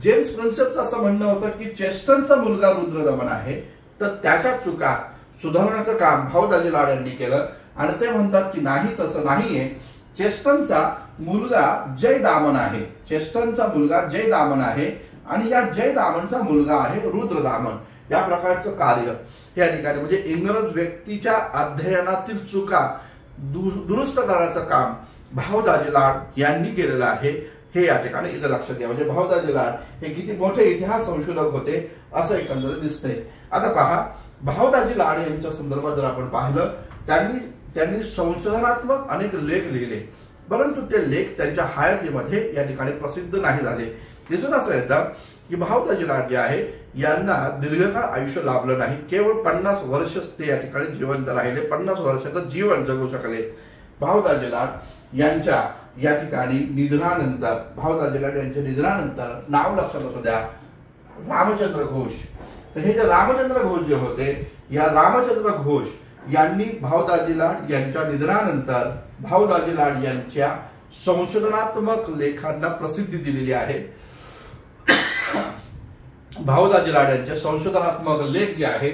जेम्स प्रिन्सेपचं असं म्हणणं होतं की चेस्टनचा मुलगा रुद्रदमन आहे, तर त्याच्या चुका सुधारण्याचं काम भाऊ दाजी लाड यांनी केलं आणि ते म्हणतात की नाही, तसं नाहीये. चेस्टनचा मुलगा जयदामन आहे, चेस्टनचा मुलगा जयदामन आहे आणि या जयदामनचा मुलगा आहे रुद्रदामन. या प्रकारचं कार्य या ठिकाणी म्हणजे इंग्रज व्यक्तीच्या अध्ययनातील चुका दुरुस्त करण्याचं काम भाऊ दाजी लाड यांनी केलेलं आहे. हे या ठिकाणी इथं लक्षात घ्या. म्हणजे भाऊ दाजी लाड हे किती मोठे इतिहास संशोधक होते असं एकंदरीत दिसतंय. आता पहा, भाऊ दाजी लाड यांच्या संदर्भात जर आपण पाहिलं, त्यांनी संशोधनात्मक अनेक लेख लिहिले, परंतु ते लेख त्यांच्या हयातीमध्ये या ठिकाणी प्रसिद्ध नाही झाले. दिसून असं येतं की भाऊ दाजी लाड जे आहे यांना दीर्घकाळ आयुष्य लाभलं नाही. केवळ 50 वर्ष ते या ठिकाणी जिवंत राहिले, 50 वर्षाचं जीवन जगू शकले. भाऊ दाजी लाड यांच्या या ठिकाणी निधनानंतर, भाऊ दाजी लाड यांच्या निधनानंतर नाव लक्षात असू द्या, रामचंद्र घोष. तर हे जे रामचंद्र घोष जे होते, या रामचंद्र घोष यांनी भाऊ दाजी लाड यांच्या निधनानंतर भाऊ दाजी लाड यांच्या संशोधनात्मक लेखांना प्रसिद्धी दिलेली आहे. भाऊ दाजी लाड यांचे संशोधनात्मक लेख जे आहे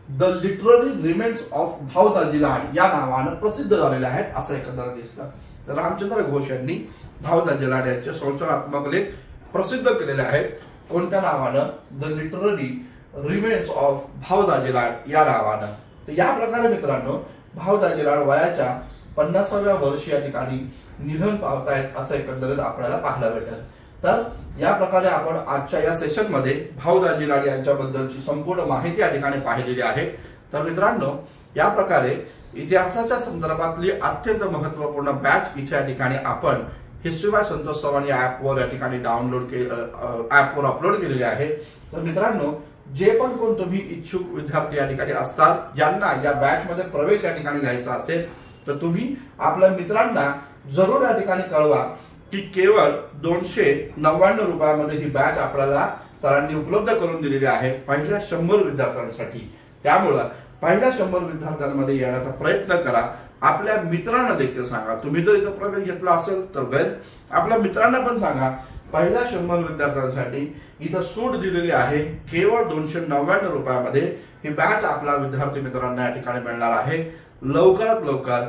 the literary remains of Bhau Daji Lad या नावानं प्रसिद्ध झालेले आहेत असं एकंदर दिसतं. तर रामचंद्र घोष यांनी भाऊ दाजी लाड यांचे संशोधनात्मक लेख प्रसिद्ध केलेले आहेत. कोणत्या नावानं? The literary remains of Bhau Daji Lad या नावानं. तर या प्रकारे मित्रांनो भाऊ दाजी लाड वयाच्या 50व्या वर्षी या ठिकाणी निधन पावतायत असं एकंदरीत आपल्याला पाहायला भेटेल. तर या प्रकारे आपण आजच्या या सेशन मध्ये भाऊ दाजी लाड यांच्याबद्दलची संपूर्ण माहिती या ठिकाणी पाहिलेली आहे. तर मित्रांनो या प्रकारे इतिहासाच्या संदर्भातली अत्यंत महत्त्वपूर्ण बॅच इथे या ठिकाणी आपण हिस्ट्री बाय संतोष चव्हाण या ऍपवर या ठिकाणी ऍपवर अपलोड केलेली आहे. तर मित्रांनो जे पण कोण तुम्ही इच्छुक विद्यार्थी या ठिकाणी असतात, ज्यांना या बॅच मध्ये प्रवेश या ठिकाणी घ्यायचा असेल, तर तुम्ही आपल्या मित्रांना जरूर या ठिकाणी कळवा की केवळ 299 रुपयामध्ये ही बॅच आपल्याला सरांनी उपलब्ध करून दिलेली आहे पहिल्या 100 विद्यार्थ्यांसाठी. त्यामुळं पहिल्या 100 विद्यार्थ्यांमध्ये येण्याचा प्रयत्न करा. आपल्या मित्रांना देखील सांगा. तुम्ही जर इथं प्रवेश घेतला असेल तर वेल, आपल्या मित्रांना पण सांगा. पहिल्या 100 विद्यार्थ्यांसाठी इथं सूट दिलेली आहे. केवळ 299 रुपयामध्ये ही बॅच आपल्या विद्यार्थी मित्रांना या ठिकाणी मिळणार आहे. लवकरात लवकर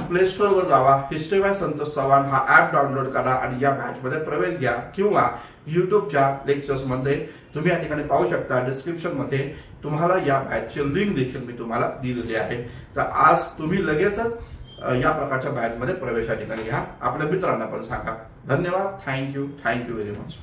प्ले स्टोर वर जावा, हिस्ट्री बाय संतोष चव्हाण हा ऍप डाउनलोड करा आणि या बॅच मध्ये प्रवेश घ्या. किंवा युट्यूबच्या लेक्चर्स मध्ये तुम्ही या ठिकाणी पाहू शकता. डिस्क्रिप्शन मध्ये तुम्हाला या बॅचची लिंक देखील मी तुम्हाला दिलेली आहे. तर आज तुम्ही लगेचच या प्रकारच्या बॅच मध्ये प्रवेश या ठिकाणी घ्या. आपल्या मित्रांना पण सांगा. धन्यवाद. Thank you very much.